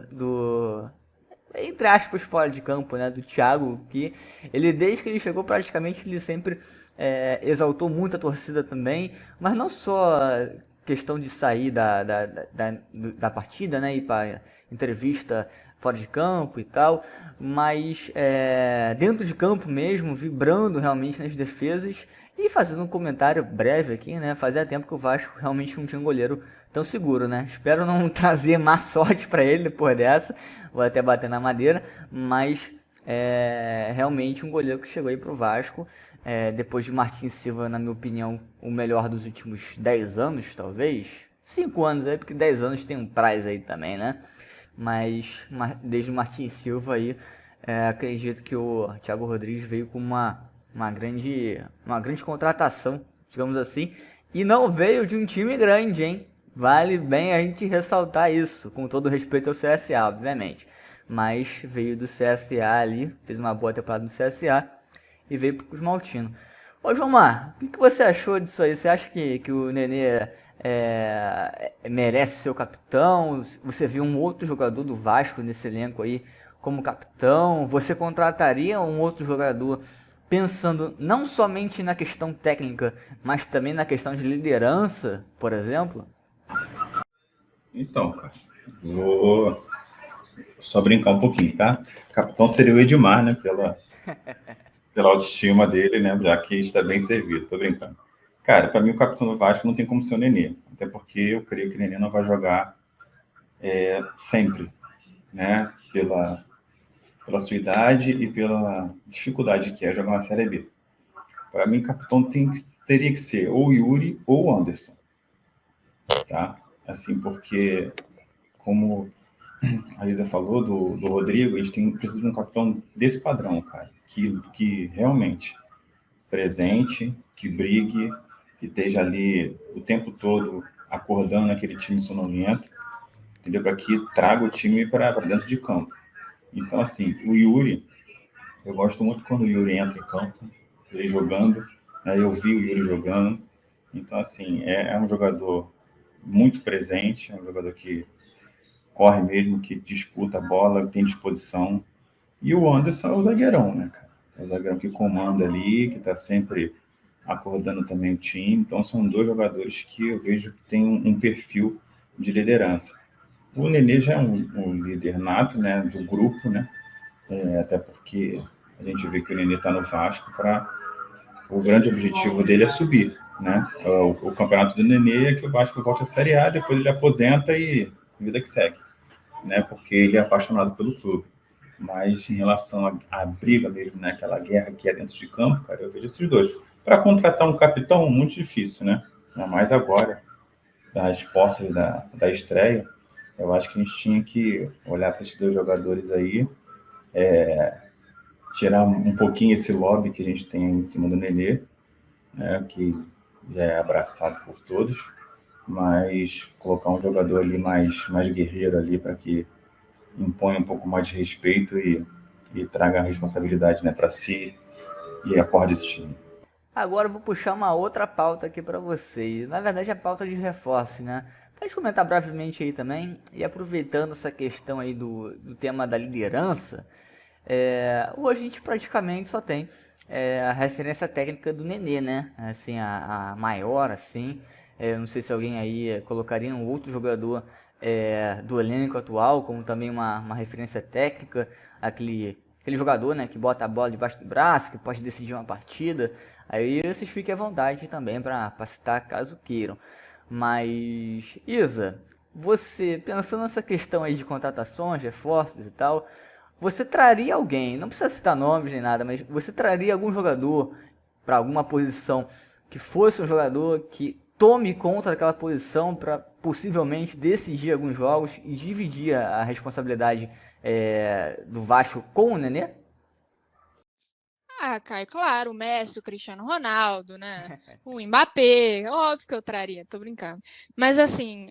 entre aspas, fora de campo, né, do Thiago, que ele, desde que ele chegou, praticamente, ele sempre exaltou muito a torcida também, mas não só questão de sair da partida, né, ir para entrevista fora de campo e tal, mas dentro de campo mesmo, vibrando realmente nas defesas e fazendo um comentário breve aqui, né, fazia tempo que o Vasco realmente não tinha um goleiro tão seguro, né, espero não trazer má sorte para ele depois dessa, vou até bater na madeira, mas realmente um goleiro que chegou aí pro Vasco, depois de Martin Silva, na minha opinião, o melhor dos últimos 10 anos, talvez, 5 anos aí, porque 10 anos tem um prazo aí também, né, mas desde o Martin Silva aí, acredito que o Thiago Rodrigues veio com uma grande contratação, digamos assim, e não veio de um time grande, hein? Vale bem a gente ressaltar isso, com todo respeito ao CSA, obviamente. Mas veio do CSA ali, fez uma boa temporada no CSA e veio para os Maltino. Ô João Mar, o que você achou disso aí? Você acha que o Nenê merece ser o capitão? Você viu um outro jogador do Vasco nesse elenco aí como capitão? Você contrataria um outro jogador pensando não somente na questão técnica, mas também na questão de liderança, por exemplo?
Então, cara, vou só brincar um pouquinho, tá? Capitão seria o Edmar, né? Pela autoestima dele, né? Já que está bem servido, tô brincando. Cara, para mim o capitão do Vasco não tem como ser o Nenê, até porque eu creio que o Nenê não vai jogar sempre, né? Pela sua idade e pela dificuldade que é jogar uma Série B. Para mim, o capitão teria que ser ou o Yuri ou o Anderson, tá? Assim, porque, como a Isa falou do Rodrigo, a gente precisa de um capitão desse padrão, cara, que realmente presente, que brigue, que esteja ali o tempo todo acordando aquele time sonolento, entendeu? Para que traga o time para dentro de campo. Então, assim, o Yuri, eu gosto muito quando o Yuri entra em campo, ele jogando, né? Eu vi o Yuri jogando. Então, assim, é um jogador muito presente, é um jogador que corre mesmo, que disputa a bola, tem disposição. E o Anderson é o zagueirão, né, cara? É o zagueirão que comanda ali, que está sempre acordando também o time. Então, são dois jogadores que eu vejo que têm um perfil de liderança. O Nenê já é um líder nato, né, do grupo, né? Até porque a gente vê que o Nenê está no Vasco o grande objetivo dele é subir, né? O campeonato do Nenê é que o Vasco volte à Série A, depois ele aposenta e vida que segue, né? Porque ele é apaixonado pelo clube. Mas em relação à briga mesmo, né? Aquela guerra que é dentro de campo, cara, eu vejo esses dois. Para contratar um capitão, muito difícil, né? Ainda mais agora, das portas da estreia, eu acho que a gente tinha que olhar para esses dois jogadores aí, tirar um pouquinho esse lobby que a gente tem em cima do Nenê, né, que já é abraçado por todos, mas colocar um jogador ali mais guerreiro ali para que imponha um pouco mais de respeito e traga a responsabilidade, né, para si e acorde esse time.
Agora eu vou puxar uma outra pauta aqui para vocês. Na verdade, a pauta de reforço, né? Pode comentar brevemente aí também. E aproveitando essa questão aí do tema da liderança, hoje a gente praticamente só tem a referência técnica do Nenê, né? Assim, a maior, assim. Não sei se alguém aí colocaria um outro jogador do elenco atual, como também uma referência técnica, aquele jogador, né, que bota a bola debaixo do braço, que pode decidir uma partida. Aí vocês fiquem à vontade também para citar caso queiram. Mas, Isa, você, pensando nessa questão aí de contratações, reforços e tal, você traria alguém, não precisa citar nomes nem nada, mas você traria algum jogador para alguma posição que fosse um jogador que tome conta daquela posição para possivelmente decidir alguns jogos e dividir a responsabilidade do Vasco com o Nenê?
Ah, Caio, claro, o Messi, o Cristiano Ronaldo, né? O Mbappé, óbvio que eu traria, tô brincando. Mas assim,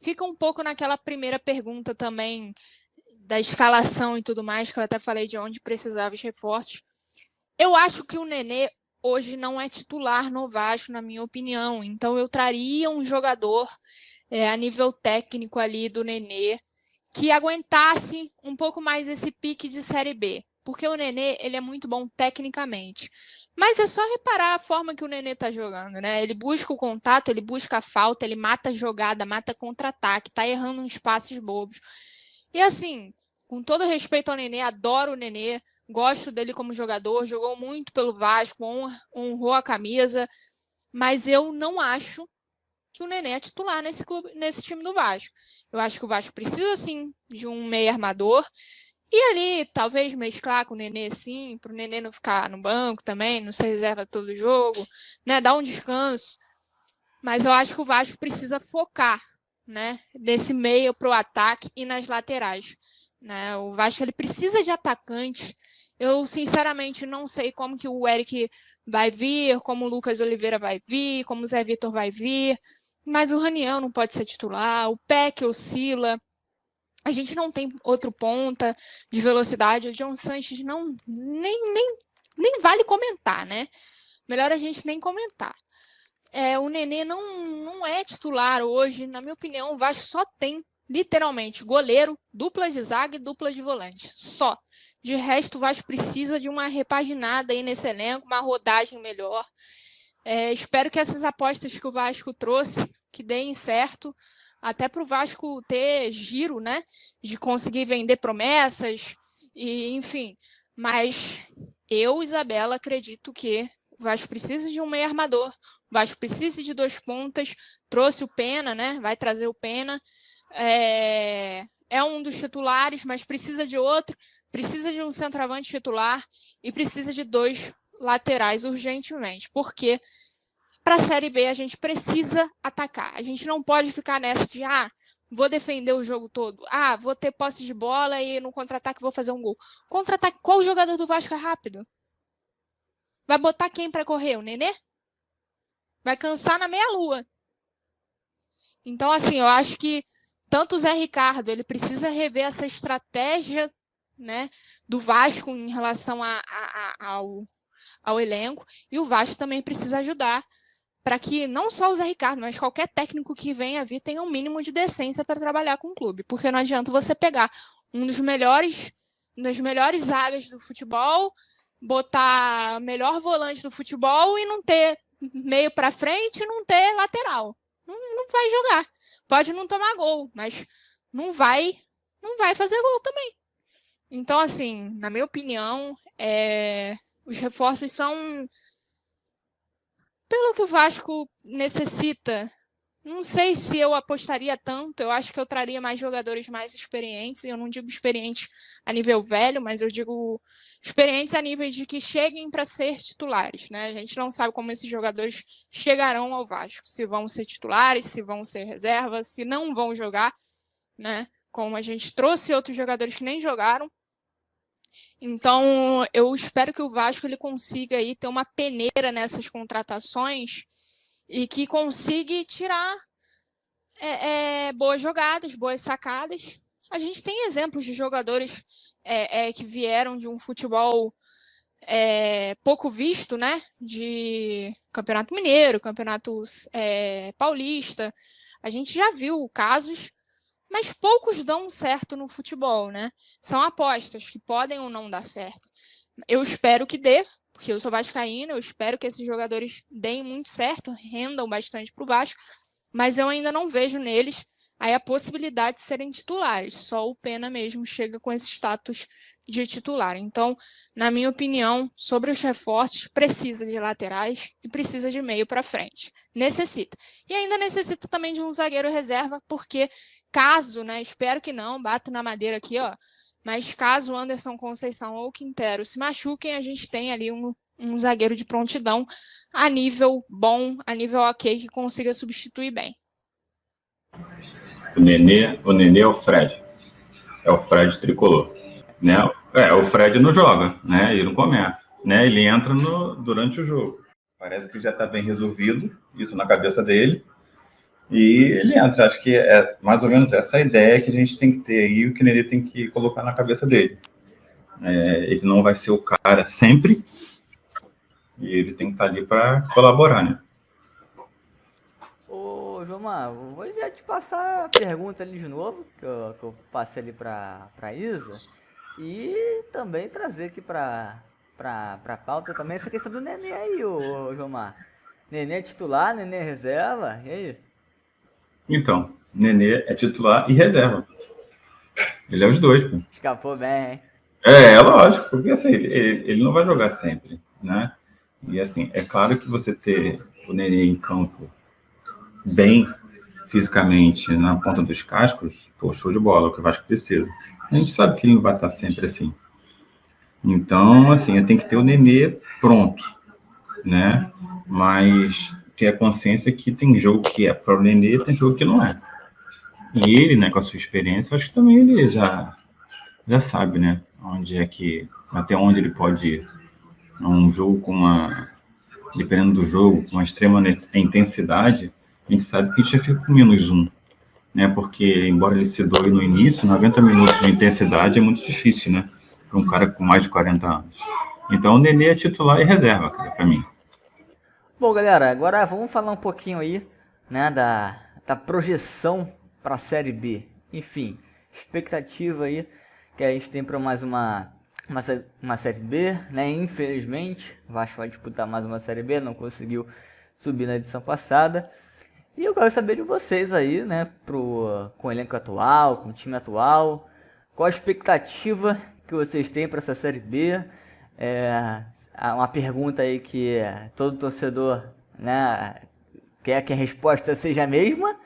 fica um pouco naquela primeira pergunta também da escalação e tudo mais, que eu até falei de onde precisava os reforços. Eu acho que o Nenê hoje não é titular no Vasco, na minha opinião. Então eu traria um jogador a nível técnico ali do Nenê que aguentasse um pouco mais esse pique de Série B. Porque o Nenê, ele é muito bom tecnicamente. Mas é só reparar a forma que o Nenê tá jogando, né? Ele busca o contato, ele busca a falta, ele mata a jogada, mata contra-ataque, tá errando uns passes bobos. E assim, com todo respeito ao Nenê, adoro o Nenê, gosto dele como jogador, jogou muito pelo Vasco, honrou a camisa, mas eu não acho que o Nenê é titular nesse time do Vasco. Eu acho que o Vasco precisa, sim, de um meio armador. E ali, talvez mesclar com o Nenê, sim, para o Nenê não ficar no banco também, não ser reserva todo jogo, né? Dar um descanso. Mas eu acho que o Vasco precisa focar, né? Desse meio para o ataque e nas laterais. Né? O Vasco ele precisa de atacante. Eu, sinceramente, não sei como que o Eric vai vir, como o Lucas Oliveira vai vir, como o Zé Vitor vai vir. Mas o Raniel não pode ser titular, o Peck oscila. A gente não tem outro ponta de velocidade. O John Sanches nem vale comentar, né? Melhor a gente nem comentar. O Nenê não é titular hoje. Na minha opinião, o Vasco só tem, literalmente, goleiro, dupla de zaga e dupla de volante. Só. De resto, o Vasco precisa de uma repaginada aí nesse elenco, uma rodagem melhor. Espero que essas apostas que o Vasco trouxe, que deem certo, até para o Vasco ter giro, né? De conseguir vender promessas, e enfim. Mas eu, Isabela, acredito que o Vasco precisa de um meio armador, o Vasco precisa de 2 pontas, trouxe o Pena, né? Vai trazer o Pena. É um dos titulares, mas precisa de outro, precisa de um centroavante titular e precisa de 2 laterais urgentemente, porque para a Série B a gente precisa atacar. A gente não pode ficar nessa de vou defender o jogo todo. Vou ter posse de bola e no contra-ataque vou fazer um gol. Contra-ataque, qual jogador do Vasco é rápido? Vai botar quem para correr? O Nenê? Vai cansar na meia-lua. Então, assim, eu acho que tanto o Zé Ricardo, ele precisa rever essa estratégia, né, do Vasco em relação ao elenco, e o Vasco também precisa ajudar para que não só o Zé Ricardo, mas qualquer técnico que venha vir tenha um mínimo de decência para trabalhar com o clube, porque não adianta você pegar uma das melhores zagas do futebol, botar o melhor volante do futebol e não ter meio para frente e não ter lateral. Não vai jogar. Pode não tomar gol, mas não vai fazer gol também. Então, assim, na minha opinião, os reforços são pelo que o Vasco necessita. Não sei se eu apostaria tanto, eu acho que eu traria mais jogadores mais experientes, eu não digo experiente a nível velho, mas eu digo experientes a nível de que cheguem para ser titulares, né? A gente não sabe como esses jogadores chegarão ao Vasco, se vão ser titulares, se vão ser reservas, se não vão jogar, né? Como a gente trouxe outros jogadores que nem jogaram. Então, eu espero que o Vasco ele consiga aí ter uma peneira nessas contratações e que consiga tirar boas jogadas, boas sacadas. A gente tem exemplos de jogadores que vieram de um futebol pouco visto, né? De Campeonato Mineiro, Campeonato Paulista. A gente já viu casos, mas poucos dão certo no futebol, né? São apostas que podem ou não dar certo. Eu espero que dê, porque eu sou vascaína, eu espero que esses jogadores deem muito certo, rendam bastante para o Vasco, mas eu ainda não vejo neles aí a possibilidade de serem titulares. Só o Pena mesmo chega com esse status de titular. Então, na minha opinião, sobre os reforços, precisa de laterais e precisa de meio para frente. Necessita. E ainda necessita também de um zagueiro reserva, porque caso, né, espero que não, bato na madeira aqui, ó, mas caso o Anderson Conceição ou o Quintero se machuquem, a gente tem ali um zagueiro de prontidão a nível bom, a nível ok, que consiga substituir bem.
O Nenê é o Fred. É o Fred tricolor. Né? O Fred não joga, né? Ele não começa. Né? Ele entra durante o jogo. Parece que já está bem resolvido, isso na cabeça dele. E ele entra. Acho que é mais ou menos essa ideia que a gente tem que ter aí, o que o Nenê tem que colocar na cabeça dele. Ele não vai ser o cara sempre, e ele tem que estar ali para colaborar, né?
Ô, Jomar, vou já te passar a pergunta ali de novo, que eu passei ali pra Isa, e também trazer aqui pra pauta também essa questão do Nenê aí, ô Jomar. Nenê é titular, Nenê é reserva, e aí?
Então, Nenê é titular e reserva. Ele é os dois, pô.
Escapou bem, hein?
Lógico, porque assim, ele não vai jogar sempre, né? E assim, é claro que você ter o Nenê em campo bem fisicamente na ponta dos cascos, pô, show de bola, o que o Vasco precisa. A gente sabe que ele não vai estar sempre assim. Então, assim, eu tenho que ter o Nenê pronto, né? Mas ter a consciência que tem jogo que é para o Nenê, tem jogo que não é. E ele, né, com a sua experiência, acho que também ele já sabe, né, até onde ele pode ir. Um jogo dependendo do jogo, com uma extrema intensidade, a gente sabe que a gente já fica com -1, né, porque embora ele se doe no início, 90 minutos de intensidade é muito difícil, né, para um cara com mais de 40 anos. Então o Nenê é titular e reserva, cara, para mim.
Bom, galera, agora vamos falar um pouquinho aí, né, da projeção para a Série B. Enfim, expectativa aí que a gente tem para mais uma uma Série B, né? Infelizmente, o Vasco vai disputar mais uma Série B, não conseguiu subir na edição passada. E eu quero saber de vocês aí, né? Com o elenco atual, com o time atual, qual a expectativa que vocês têm para essa Série B? Uma pergunta aí que todo torcedor, né, quer que a resposta seja a mesma,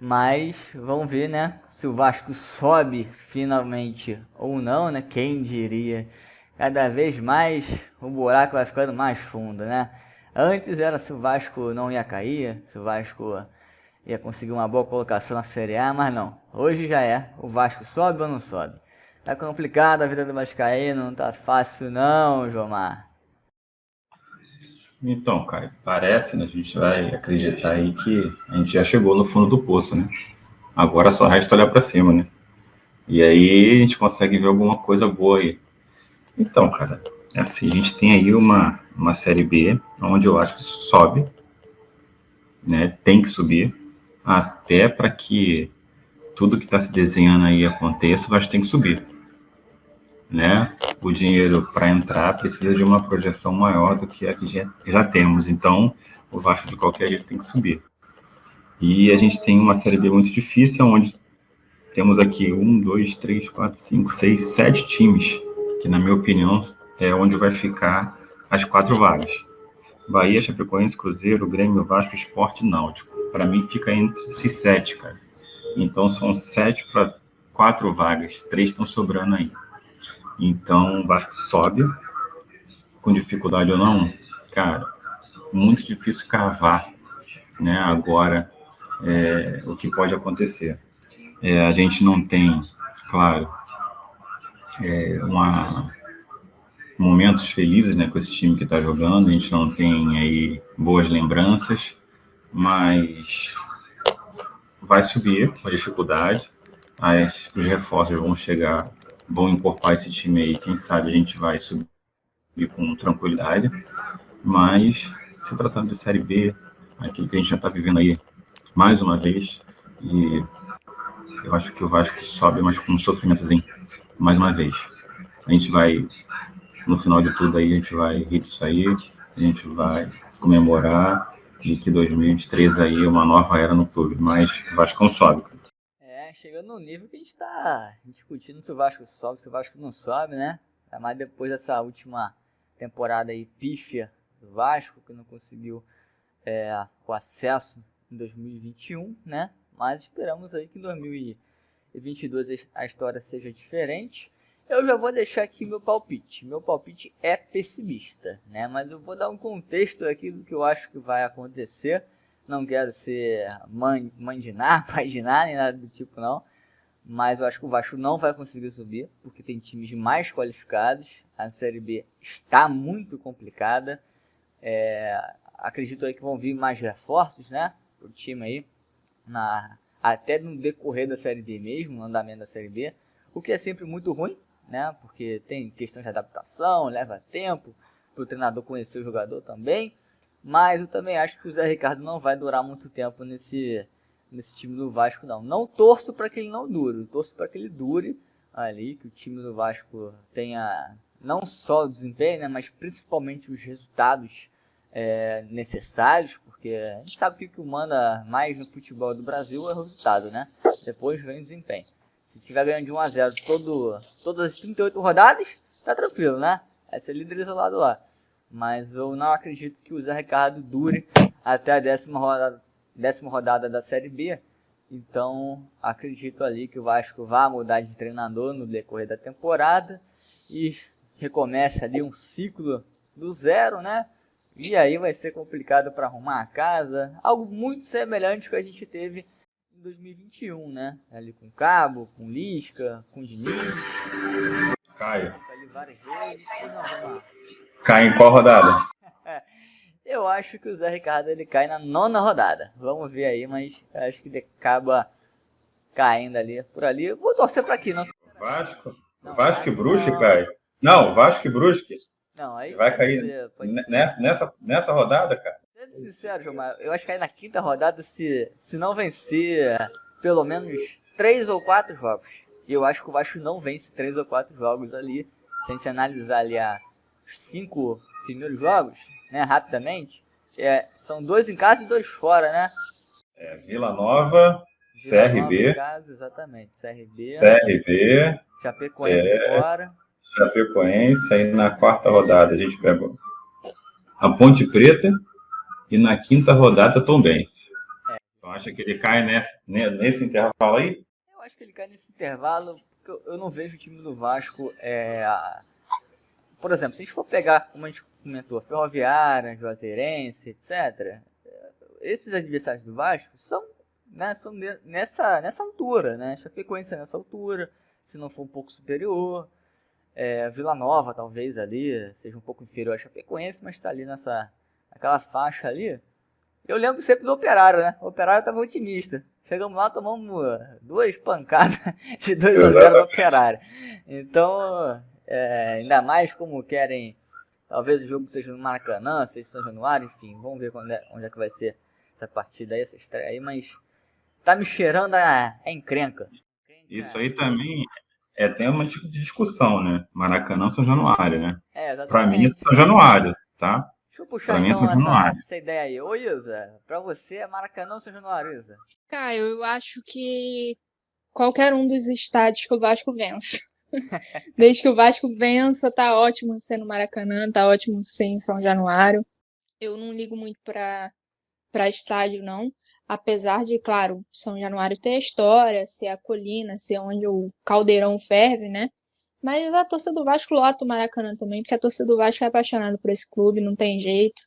mas vamos ver, né, se o Vasco sobe finalmente ou não, né? Quem diria? Cada vez mais o buraco vai ficando mais fundo, né? Antes era se o Vasco não ia cair, se o Vasco ia conseguir uma boa colocação na Série A, mas não. Hoje já é, o Vasco sobe ou não sobe? Tá complicado a vida do vascaíno, não tá fácil não, Jomar.
Então, cara, parece, né? A gente vai acreditar aí que a gente já chegou no fundo do poço, né? Agora só resta olhar para cima, né? E aí a gente consegue ver alguma coisa boa aí. Então, cara, assim, a gente tem aí uma Série B, onde eu acho que sobe, né? Tem que subir, até para que tudo que está se desenhando aí aconteça, o Vasco tem que subir, né? O dinheiro para entrar precisa de uma projeção maior do que a que já temos. Então, o Vasco de qualquer jeito tem que subir. E a gente tem uma Série B muito difícil, onde temos aqui 1, 2, 3, 4, 5, 6, 7 times, que na minha opinião é onde vai ficar as 4 vagas. Bahia, Chapecoense, Cruzeiro, Grêmio, Vasco, Sport e Náutico. Para mim fica entre esses 7, cara. Então são 7 para 4 vagas, 3 estão sobrando aí. Então o Vasco sobe, com dificuldade ou não, cara, muito difícil cavar, né, agora o que pode acontecer. A gente não tem, claro, momentos felizes, né, com esse time que está jogando, a gente não tem aí boas lembranças, mas vai subir com dificuldade, os reforços vão chegar, vão incorporar esse time aí, quem sabe a gente vai subir com tranquilidade, mas se tratando de Série B, aquilo que a gente já está vivendo aí mais uma vez, e eu acho que o Vasco sobe, mas com um sofrimentozinho, mais uma vez. A gente vai, no final de tudo aí, a gente vai rir disso aí, a gente vai comemorar, e que 2023 aí é uma nova era no clube, mas o Vasco não sobe.
Chegando no nível que a gente tá discutindo se o Vasco sobe, se o Vasco não sobe, né? Mas depois dessa última temporada aí pífia do Vasco, que não conseguiu o acesso em 2021, né? Mas esperamos aí que em 2022 a história seja diferente. Eu já vou deixar aqui meu palpite. Meu palpite é pessimista, né? Mas eu vou dar um contexto aqui do que eu acho que vai acontecer. Não quero ser mãe de nada, pai de nada, nem nada do tipo não. Mas eu acho que o Vasco não vai conseguir subir, porque tem times mais qualificados. A Série B está muito complicada. Acredito aí que vão vir mais reforços, né? Para o time aí, até no decorrer da Série B mesmo, no andamento da Série B. O que é sempre muito ruim, né? Porque tem questão de adaptação, leva tempo para o treinador conhecer o jogador também. Mas eu também acho que o Zé Ricardo não vai durar muito tempo nesse time do Vasco, não. Não torço para que ele não dure, torço para que ele dure ali, que o time do Vasco tenha não só o desempenho, né, mas principalmente os resultados necessários, porque a gente sabe que o que manda mais no futebol do Brasil é o resultado, né? Depois vem o desempenho. Se tiver ganhando de 1-0 todas as 38 rodadas, tá tranquilo, né? Vai ser líder isolado lá. Mas eu não acredito que o Zé Ricardo dure até a 10ª rodada da Série B. Então, acredito ali que o Vasco vai mudar de treinador no decorrer da temporada e recomece ali um ciclo do zero, né? E aí vai ser complicado para arrumar a casa. Algo muito semelhante ao que a gente teve em 2021, né? Ali com Cabo, com Lisca, com Diniz.
Caio.
Ali várias vezes. Não, vamos lá.
Cai em qual rodada?
Eu acho que o Zé Ricardo ele cai na 9ª rodada. Vamos ver aí, mas acho que ele acaba caindo ali por ali. Eu vou torcer para aqui, não.
Vasco? Não, Vasco e Brusque, Caio? Não, Vasco e Brusque.
Não, aí
vai cair nessa rodada, cara.
Sendo sincero, Gilmar, eu acho que cai na 5ª rodada se não vencer pelo menos 3 ou 4 jogos. E eu acho que o Vasco não vence 3 ou 4 jogos ali. se a gente analisar ali os 5 primeiros jogos, né, rapidamente, são 2 em casa e 2 fora, né?
Vila Nova,
Vila Nova
CRB,
em casa, exatamente,
CRB,
Chapecoense fora.
Chapecoense, aí na quarta rodada a gente pega a Ponte Preta e na quinta rodada Tombense. Então acha que ele cai nesse intervalo aí?
Eu acho que ele cai nesse intervalo, porque eu não vejo o time do Vasco. Por exemplo, se a gente for pegar, como a gente comentou, Ferroviária, Juazeirense, etc., esses adversários do Vasco são nessa altura, né? Chapecoense nessa altura, se não for um pouco superior. Vila Nova, talvez, ali, seja um pouco inferior a Chapecoense, mas está ali naquela faixa ali. Eu lembro sempre do Operário, né? O Operário estava otimista. Chegamos lá, tomamos 2 pancadas de 2-0 do Operário. Então, ainda mais como querem, talvez o jogo seja no Maracanã, seja em São Januário, enfim, vamos ver onde é que vai ser essa partida aí, essa estreia aí, mas tá me cheirando a encrenca.
Isso aí também é tema de discussão, né? Maracanã, São Januário, né? Pra mim é São Januário, tá?
Deixa eu puxar então essa ideia aí. Ô Isa, pra você é Maracanã ou São Januário, Isa?
Caio, eu acho que qualquer um dos estádios que o Vasco vença. Desde que o Vasco vença, tá ótimo ser no Maracanã, tá ótimo ser em São Januário. Eu não ligo muito pra estádio, não. Apesar de, claro, São Januário ter a história, ser a colina, ser onde o caldeirão ferve, né? Mas a torcida do Vasco lota o Maracanã também, porque a torcida do Vasco é apaixonada por esse clube, não tem jeito.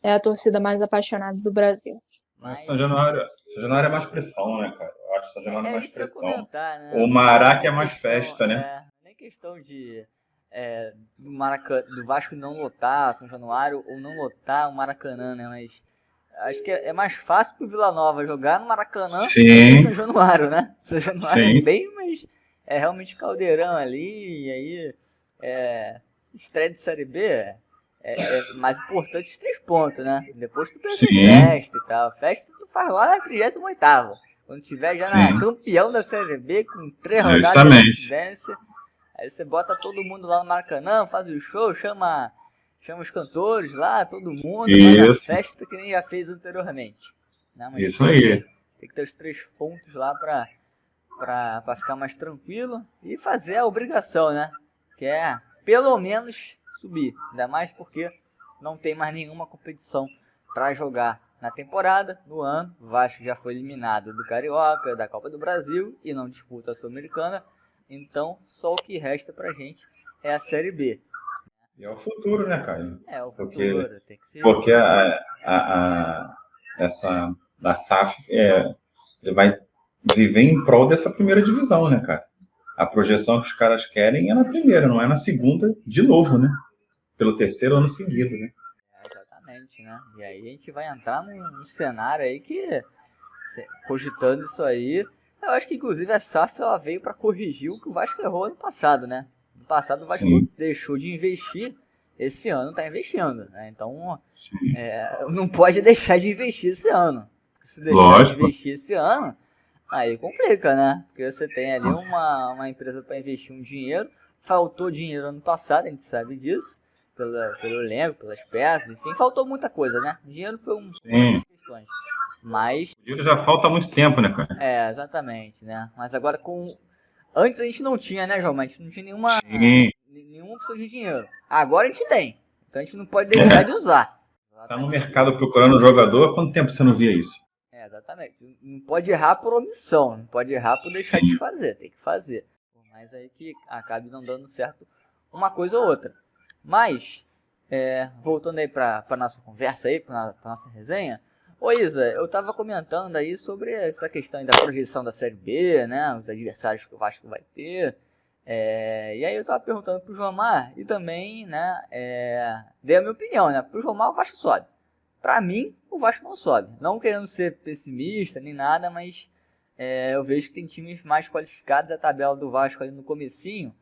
É a torcida mais apaixonada do Brasil.
Mas São Januário é mais pressão, né, cara? Eu acho que São Januário é mais pressão.
Comentar, né?
O Maraca é mais festa, né?
Nem questão de do Vasco não lotar São Januário ou não lotar o Maracanã, né? Mas acho que é mais fácil pro Vila Nova jogar no Maracanã do que São Januário, né? São Januário é bem, mas é realmente caldeirão ali, e aí estreia de Série B é mais importante os 3 pontos, né? Depois tu pensa em festa e tal. Festa tu faz lá na 38ª. Quando tiver já na campeão da Série B, com 3 rodadas de incidência, aí você bota todo mundo lá no Maracanã, faz o show, chama os cantores lá, todo mundo, faz a festa que nem já fez anteriormente. Né? Mas
isso aí.
Tem que ter os 3 pontos lá pra ficar mais tranquilo e fazer a obrigação, né? Que é pelo menos subir. Ainda mais porque não tem mais nenhuma competição para jogar na temporada, no ano. O Vasco já foi eliminado do Carioca, da Copa do Brasil e não disputa a Sul-Americana. Então, só o que resta pra gente é a Série B.
E é o futuro, né, Caio?
É o futuro, tem que ser.
Porque a SAF vai viver em prol dessa primeira divisão, né, cara? A projeção que os caras querem é na primeira, não é na segunda de novo, né? Pelo 3º ano seguido, né?
Exatamente, né? E aí a gente vai entrar num cenário aí que, cogitando isso aí, eu acho que inclusive a SAF ela veio para corrigir o que o Vasco errou ano passado, né? No passado o Vasco deixou de investir, esse ano tá investindo, né? Então não pode deixar de investir esse ano. Se deixar de investir esse ano, aí complica, né? Porque você tem ali uma empresa para investir um dinheiro, faltou dinheiro ano passado, a gente sabe disso, pelo elenco, pelas peças, enfim, faltou muita coisa, né? O dinheiro foi uma dessas questões. Mas
o dinheiro já falta há muito tempo, né, cara?
Exatamente, né? Mas agora antes a gente não tinha, né, João? Mas a gente não tinha nenhuma opção de dinheiro. Agora a gente tem. Então a gente não pode deixar de usar.
Tá no mercado procurando jogador, há quanto tempo você não via isso?
Exatamente. Não pode errar por omissão, não pode errar por deixar de fazer, tem que fazer. Por mais aí que acabe não dando certo uma coisa ou outra. Mas, voltando aí pra nossa conversa aí, pra nossa resenha, ô Isa, eu tava comentando aí sobre essa questão aí da projeção da Série B, né, os adversários que o Vasco vai ter, e aí eu tava perguntando pro Jomar e também, né, dei a minha opinião, né, pro Jomar o Vasco sobe. Pra mim, o Vasco não sobe. Não querendo ser pessimista nem nada, mas eu vejo que tem times mais qualificados. A tabela do Vasco ali no comecinho,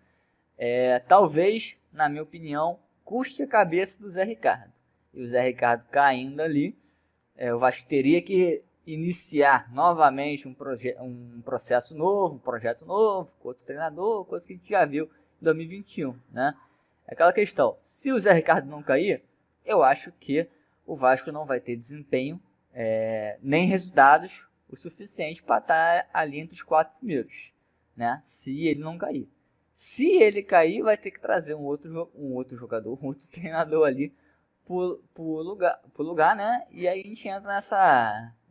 talvez, na minha opinião, custe a cabeça do Zé Ricardo. E o Zé Ricardo caindo ali, o Vasco teria que iniciar novamente um processo novo, um projeto novo, com outro treinador, coisa que a gente já viu em 2021, né? aquela questão, se o Zé Ricardo não cair, eu acho que o Vasco não vai ter desempenho, nem resultados o suficiente para estar ali entre os 4 primeiros, né? Se ele não cair. Se ele cair, vai ter que trazer um outro jogador, um outro treinador ali por lugar, né? E aí a gente entra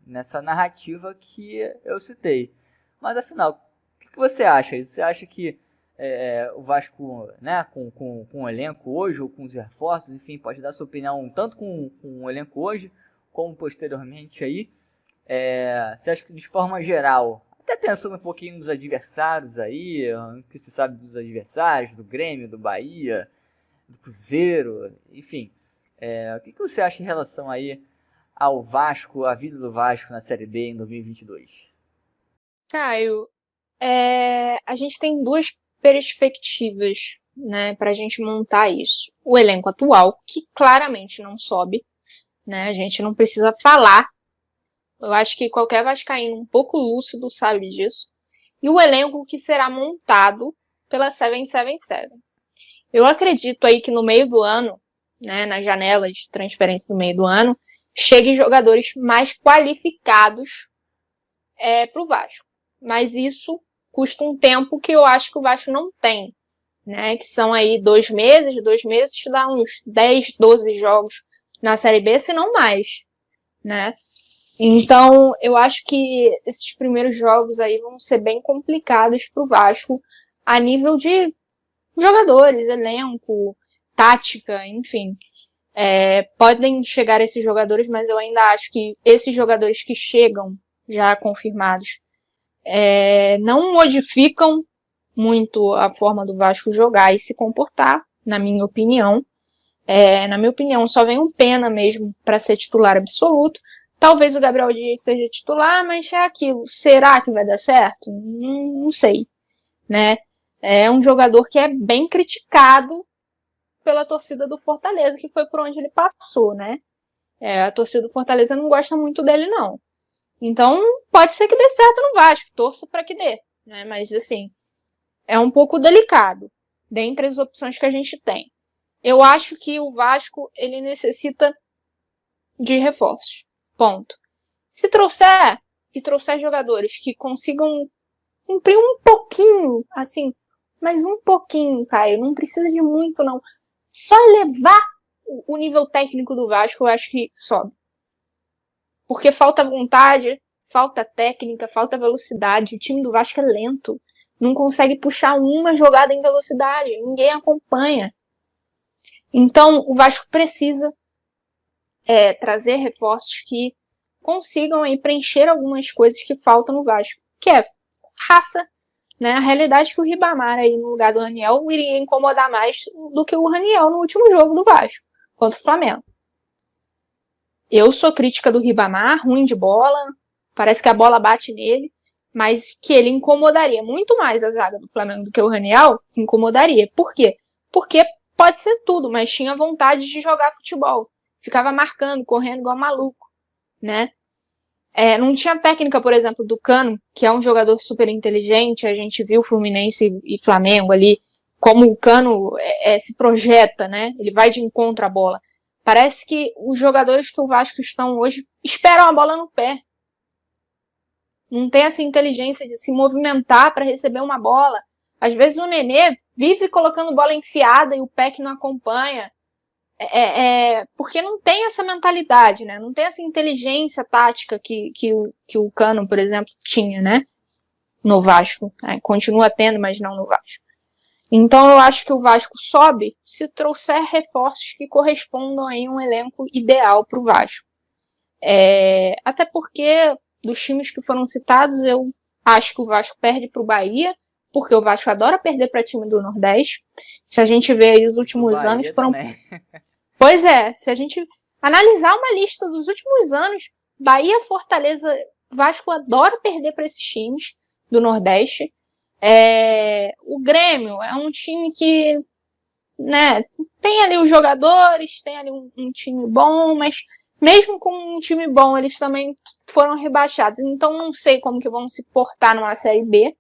nessa narrativa que eu citei. Mas afinal, o que você acha? Você acha que o Vasco, né, com o elenco hoje, ou com os reforços, enfim, pode dar sua opinião tanto com o elenco hoje, como posteriormente aí? Você acha que de forma geral, até pensando um pouquinho nos adversários aí, o que se sabe dos adversários, do Grêmio, do Bahia, do Cruzeiro, enfim, o que você acha em relação aí ao Vasco, a vida do Vasco na Série B em 2022?
Caio, a gente tem duas perspectivas, né, pra gente montar isso. O elenco atual, que claramente não sobe, né, a gente não precisa falar. Eu acho que qualquer vascaíno um pouco lúcido sabe disso. E o elenco que será montado pela 777. Eu acredito aí que no meio do ano, né, na janela de transferência do meio do ano, cheguem jogadores mais qualificados para o Vasco. Mas isso custa um tempo que eu acho que o Vasco não tem, né? Que são aí 2 meses te dá uns 10, 12 jogos na Série B, se não mais, né? Então, eu acho que esses primeiros jogos aí vão ser bem complicados pro Vasco a nível de jogadores, elenco, tática, enfim. Podem chegar esses jogadores, mas eu ainda acho que esses jogadores que chegam já confirmados não modificam muito a forma do Vasco jogar e se comportar, na minha opinião. Na minha opinião, só vem um Pena mesmo para ser titular absoluto. Talvez o Gabriel Dias seja titular, mas é aquilo. Será que vai dar certo? Não sei, né? É um jogador que é bem criticado pela torcida do Fortaleza, que foi por onde ele passou, né? A torcida do Fortaleza não gosta muito dele, não. Então, pode ser que dê certo no Vasco, torço para que dê, né? Mas, assim, é um pouco delicado, dentre as opções que a gente tem. Eu acho que o Vasco, ele necessita de reforços, ponto. Se trouxer jogadores que consigam cumprir um pouquinho, assim, mas um pouquinho, Caio, não precisa de muito, não. Só elevar o nível técnico do Vasco, eu acho que sobe. Porque falta vontade, falta técnica, falta velocidade. O time do Vasco é lento. Não consegue puxar uma jogada em velocidade. Ninguém acompanha. Então, o Vasco precisa trazer reforços que consigam aí preencher algumas coisas que faltam no Vasco. Que é raça, né? A realidade é que o Ribamar aí no lugar do Raniel iria incomodar mais do que o Raniel no último jogo do Vasco, contra o Flamengo. Eu sou crítica do Ribamar, ruim de bola, parece que a bola bate nele, mas que ele incomodaria muito mais a zaga do Flamengo do que o Raniel, incomodaria. Por quê? Porque pode ser tudo, mas tinha vontade de jogar futebol. Ficava marcando, correndo igual maluco, né? Não tinha técnica, por exemplo, do Cano, que é um jogador super inteligente. A gente viu Fluminense e Flamengo ali, como o Cano se projeta, né? Ele vai de encontro à bola. Parece que os jogadores que o Vasco estão hoje esperam a bola no pé. Não tem essa inteligência de se movimentar para receber uma bola. Às vezes o Nenê vive colocando bola enfiada e o pé que não acompanha. Porque não tem essa mentalidade, né? Não tem essa inteligência tática que o Cano, por exemplo, tinha, né? No Vasco. Continua tendo, mas não no Vasco. Então eu acho que o Vasco sobe se trouxer reforços que correspondam a um elenco ideal para o Vasco. Até porque, dos times que foram citados, eu acho que o Vasco perde para o Bahia, porque o Vasco adora perder para time do Nordeste. Se a gente vê aí os últimos anos, foram... Pois se a gente analisar uma lista dos últimos anos, Bahia, Fortaleza, Vasco adora perder para esses times do Nordeste. O Grêmio é um time que, né, tem ali os jogadores, tem ali um time bom, mas mesmo com um time bom, eles também foram rebaixados. Então não sei como que vão se portar numa Série B.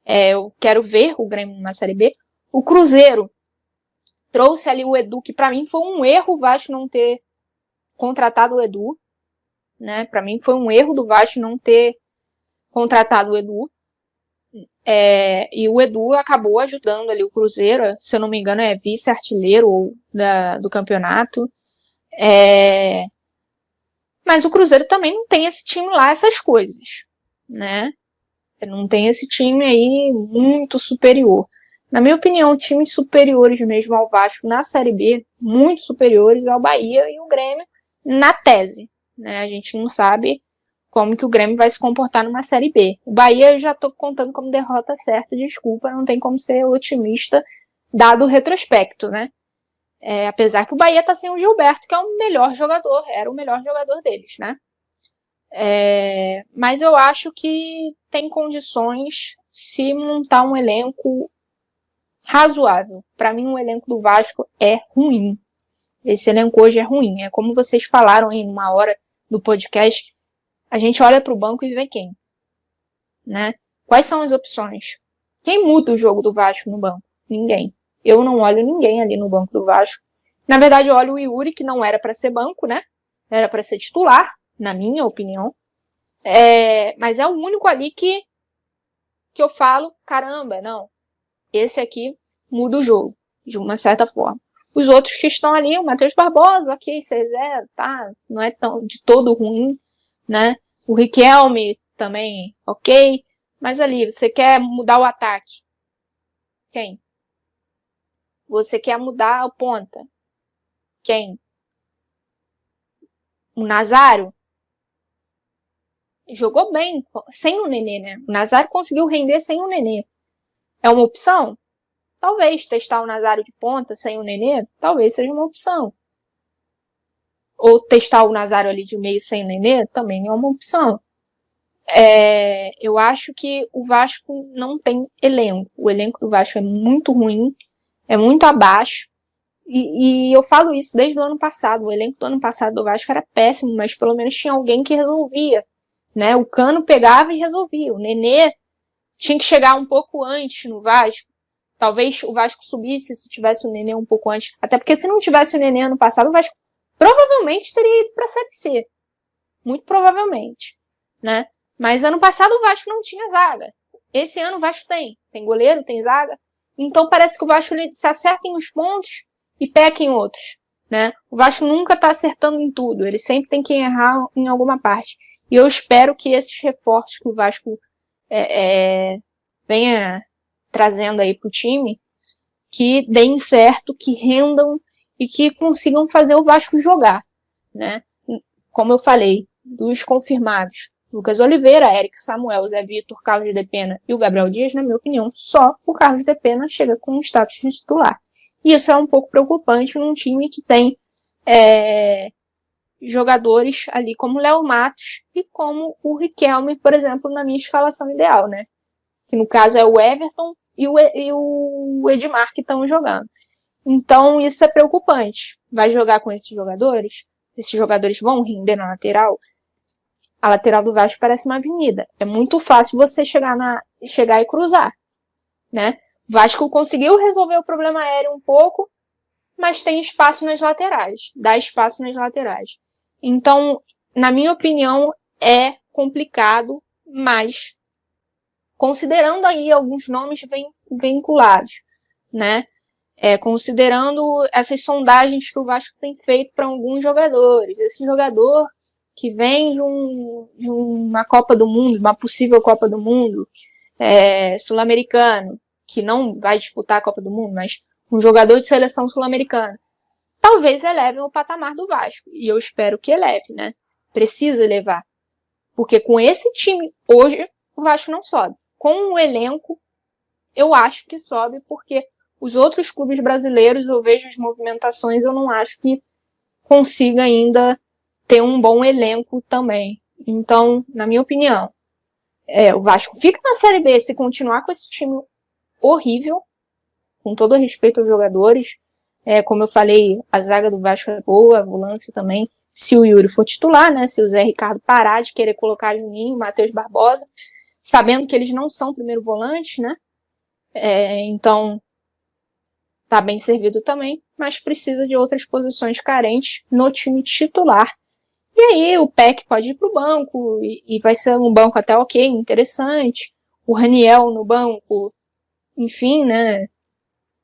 Eu quero ver o Grêmio numa Série B. O Cruzeiro trouxe ali o Edu, que pra mim foi um erro o Vasco não ter contratado o Edu, né? Pra mim foi um erro do Vasco não ter contratado o Edu. E o Edu acabou ajudando ali o Cruzeiro, se eu não me engano é vice-artilheiro do campeonato. Mas o Cruzeiro também não tem esse time lá, essas coisas, né? Não tem esse time aí muito superior. Na minha opinião, times superiores mesmo ao Vasco na Série B, muito superiores ao Bahia e o Grêmio, na tese, né? A gente não sabe como que o Grêmio vai se comportar numa Série B. O Bahia eu já tô contando como derrota certa, desculpa, não tem como ser otimista dado o retrospecto, né? Apesar que o Bahia tá sem o Gilberto, que é o melhor jogador, era o melhor jogador deles, né? Mas eu acho que tem condições se montar um elenco razoável. Para mim, o elenco do Vasco é ruim. Esse elenco hoje é ruim. É como vocês falaram aí numa hora do podcast, a gente olha para o banco e vê quem, né? Quais são as opções? Quem muda o jogo do Vasco no banco? Ninguém. Eu não olho ninguém ali no banco do Vasco. Na verdade, eu olho o Yuri, que não era para ser banco, né? Era para ser titular, na minha opinião. Mas é o único ali que eu falo, caramba, não. Esse aqui muda o jogo, de uma certa forma. Os outros que estão ali, o Matheus Barbosa, ok, 6-0, tá, não é tão de todo ruim, né? O Riquelme também, ok. Mas ali, você quer mudar o ataque? Quem? Você quer mudar o ponta? Quem? O Nazário? Jogou bem, sem o Nenê, né? O Nazário conseguiu render sem o Nenê. É uma opção? Talvez testar o Nazário de ponta sem o Nenê, talvez seja uma opção. Ou testar o Nazário ali de meio sem o Nenê, também é uma opção. Eu acho que o Vasco não tem elenco. O elenco do Vasco é muito ruim, é muito abaixo. E eu falo isso desde o ano passado. O elenco do ano passado do Vasco era péssimo, mas pelo menos tinha alguém que resolvia, né? O Cano pegava e resolvia. O Nenê tinha que chegar um pouco antes no Vasco. Talvez o Vasco subisse se tivesse o Nenê um pouco antes. Até porque se não tivesse o Nenê ano passado, o Vasco provavelmente teria ido para a Série C. Muito provavelmente, né? Mas ano passado o Vasco não tinha zaga. Esse ano o Vasco tem. Tem goleiro, tem zaga. Então parece que o Vasco se acerta em uns pontos e peca em outros, né? O Vasco nunca tá acertando em tudo. Ele sempre tem que errar em alguma parte. E eu espero que esses reforços que o Vasco venha trazendo aí pro time, que deem certo, que rendam e que consigam fazer o Vasco jogar, né? Como eu falei, dos confirmados, Lucas Oliveira, Eric Samuel, Zé Vitor, Carlos de Pena e o Gabriel Dias, na minha opinião, só o Carlos de Pena chega com o status de titular. E isso é um pouco preocupante num time que tem jogadores ali como Léo Matos e como o Riquelme, por exemplo, na minha escalação ideal, né? Que no caso é o Everton e o Edmar que estão jogando. Então isso é preocupante. Vai jogar com esses jogadores? Esses jogadores vão render na lateral? A lateral do Vasco parece uma avenida. É muito fácil você chegar e cruzar, né? O Vasco conseguiu resolver o problema aéreo um pouco, mas tem espaço nas laterais. Dá espaço nas laterais. Então, na minha opinião, é complicado, mas considerando aí alguns nomes vinculados, né? Considerando essas sondagens que o Vasco tem feito para alguns jogadores. Esse jogador que vem de uma Copa do Mundo, uma possível Copa do Mundo, sul-americano, que não vai disputar a Copa do Mundo, mas um jogador de seleção sul-americana, talvez elevem o patamar do Vasco. E eu espero que eleve, né? Precisa elevar. Porque com esse time, hoje, o Vasco não sobe. Com o elenco, eu acho que sobe, porque os outros clubes brasileiros, eu vejo as movimentações, eu não acho que consiga ainda ter um bom elenco também. Então, na minha opinião, o Vasco fica na Série B se continuar com esse time horrível, com todo respeito aos jogadores. Como eu falei, a zaga do Vasco é boa, a volância também. Se o Yuri for titular, né? Se o Zé Ricardo parar de querer colocar Juninho, Matheus Barbosa, sabendo que eles não são primeiro volante, né? Então, tá bem servido também, mas precisa de outras posições carentes no time titular. E aí o Peck pode ir pro banco, e vai ser um banco até ok, interessante. O Raniel no banco, enfim, né?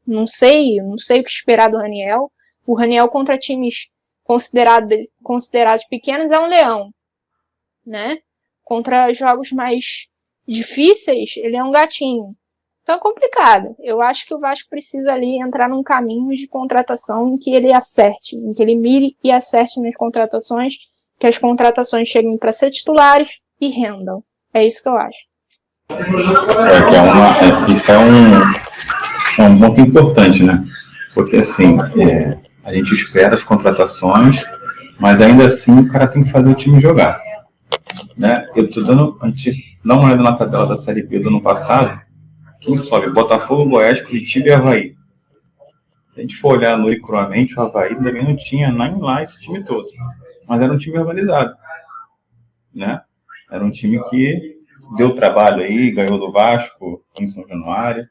Não sei o que esperar do Raniel. O Raniel contra times considerados pequenos é um leão, né? Contra jogos mais difíceis, ele é um gatinho. Então é complicado. Eu acho que o Vasco precisa ali entrar num caminho de contratação em que ele acerte, em que ele mire e acerte nas contratações, que as contratações cheguem para ser titulares e rendam. É isso que eu acho.
Isso é um ponto importante, né? Porque assim, a gente espera as contratações, mas ainda assim o cara tem que fazer o time jogar, né? A gente dá uma olhada na tabela da Série B do ano passado. Quem sobe? Botafogo, Goiás, Curitiba e Avaí. Se a gente for olhar no cruamente, o Avaí também não tinha nem lá esse time todo. Mas era um time organizado, né? Era um time que deu trabalho aí, ganhou do Vasco em São Januário.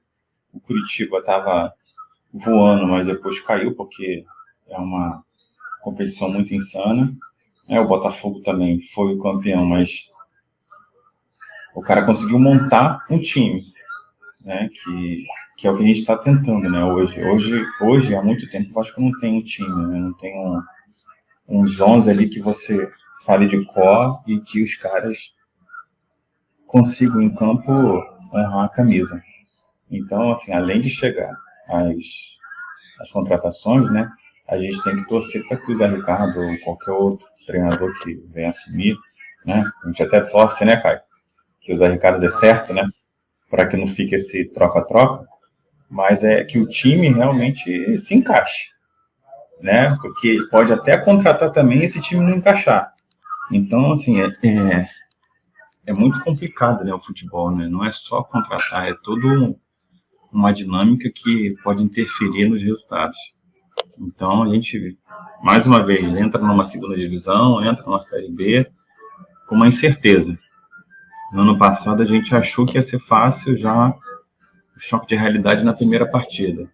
O Curitiba estava voando, mas depois caiu, porque é uma competição muito insana. O Botafogo também foi o campeão, mas o cara conseguiu montar um time, né, que é o que a gente está tentando, né, hoje, há muito tempo, eu acho que não tem um time, né, não tem uns 11 ali que você fale de cor e que os caras consigam em campo honrar a camisa. Então, assim, além de chegar às contratações, né, a gente tem que torcer para que o Zé Ricardo ou qualquer outro treinador que venha assumir, né, a gente até torce, né, Caio, que o Zé Ricardo dê certo, né, para que não fique esse troca-troca, mas é que o time realmente se encaixe, né? Porque pode até contratar também esse time não encaixar. Então, assim, é muito complicado, né, o futebol, né? Não é só contratar, é toda uma dinâmica que pode interferir nos resultados. Então, a gente, mais uma vez, entra numa segunda divisão, entra numa Série B com uma incerteza. No ano passado, a gente achou que ia ser fácil já o choque de realidade na primeira partida.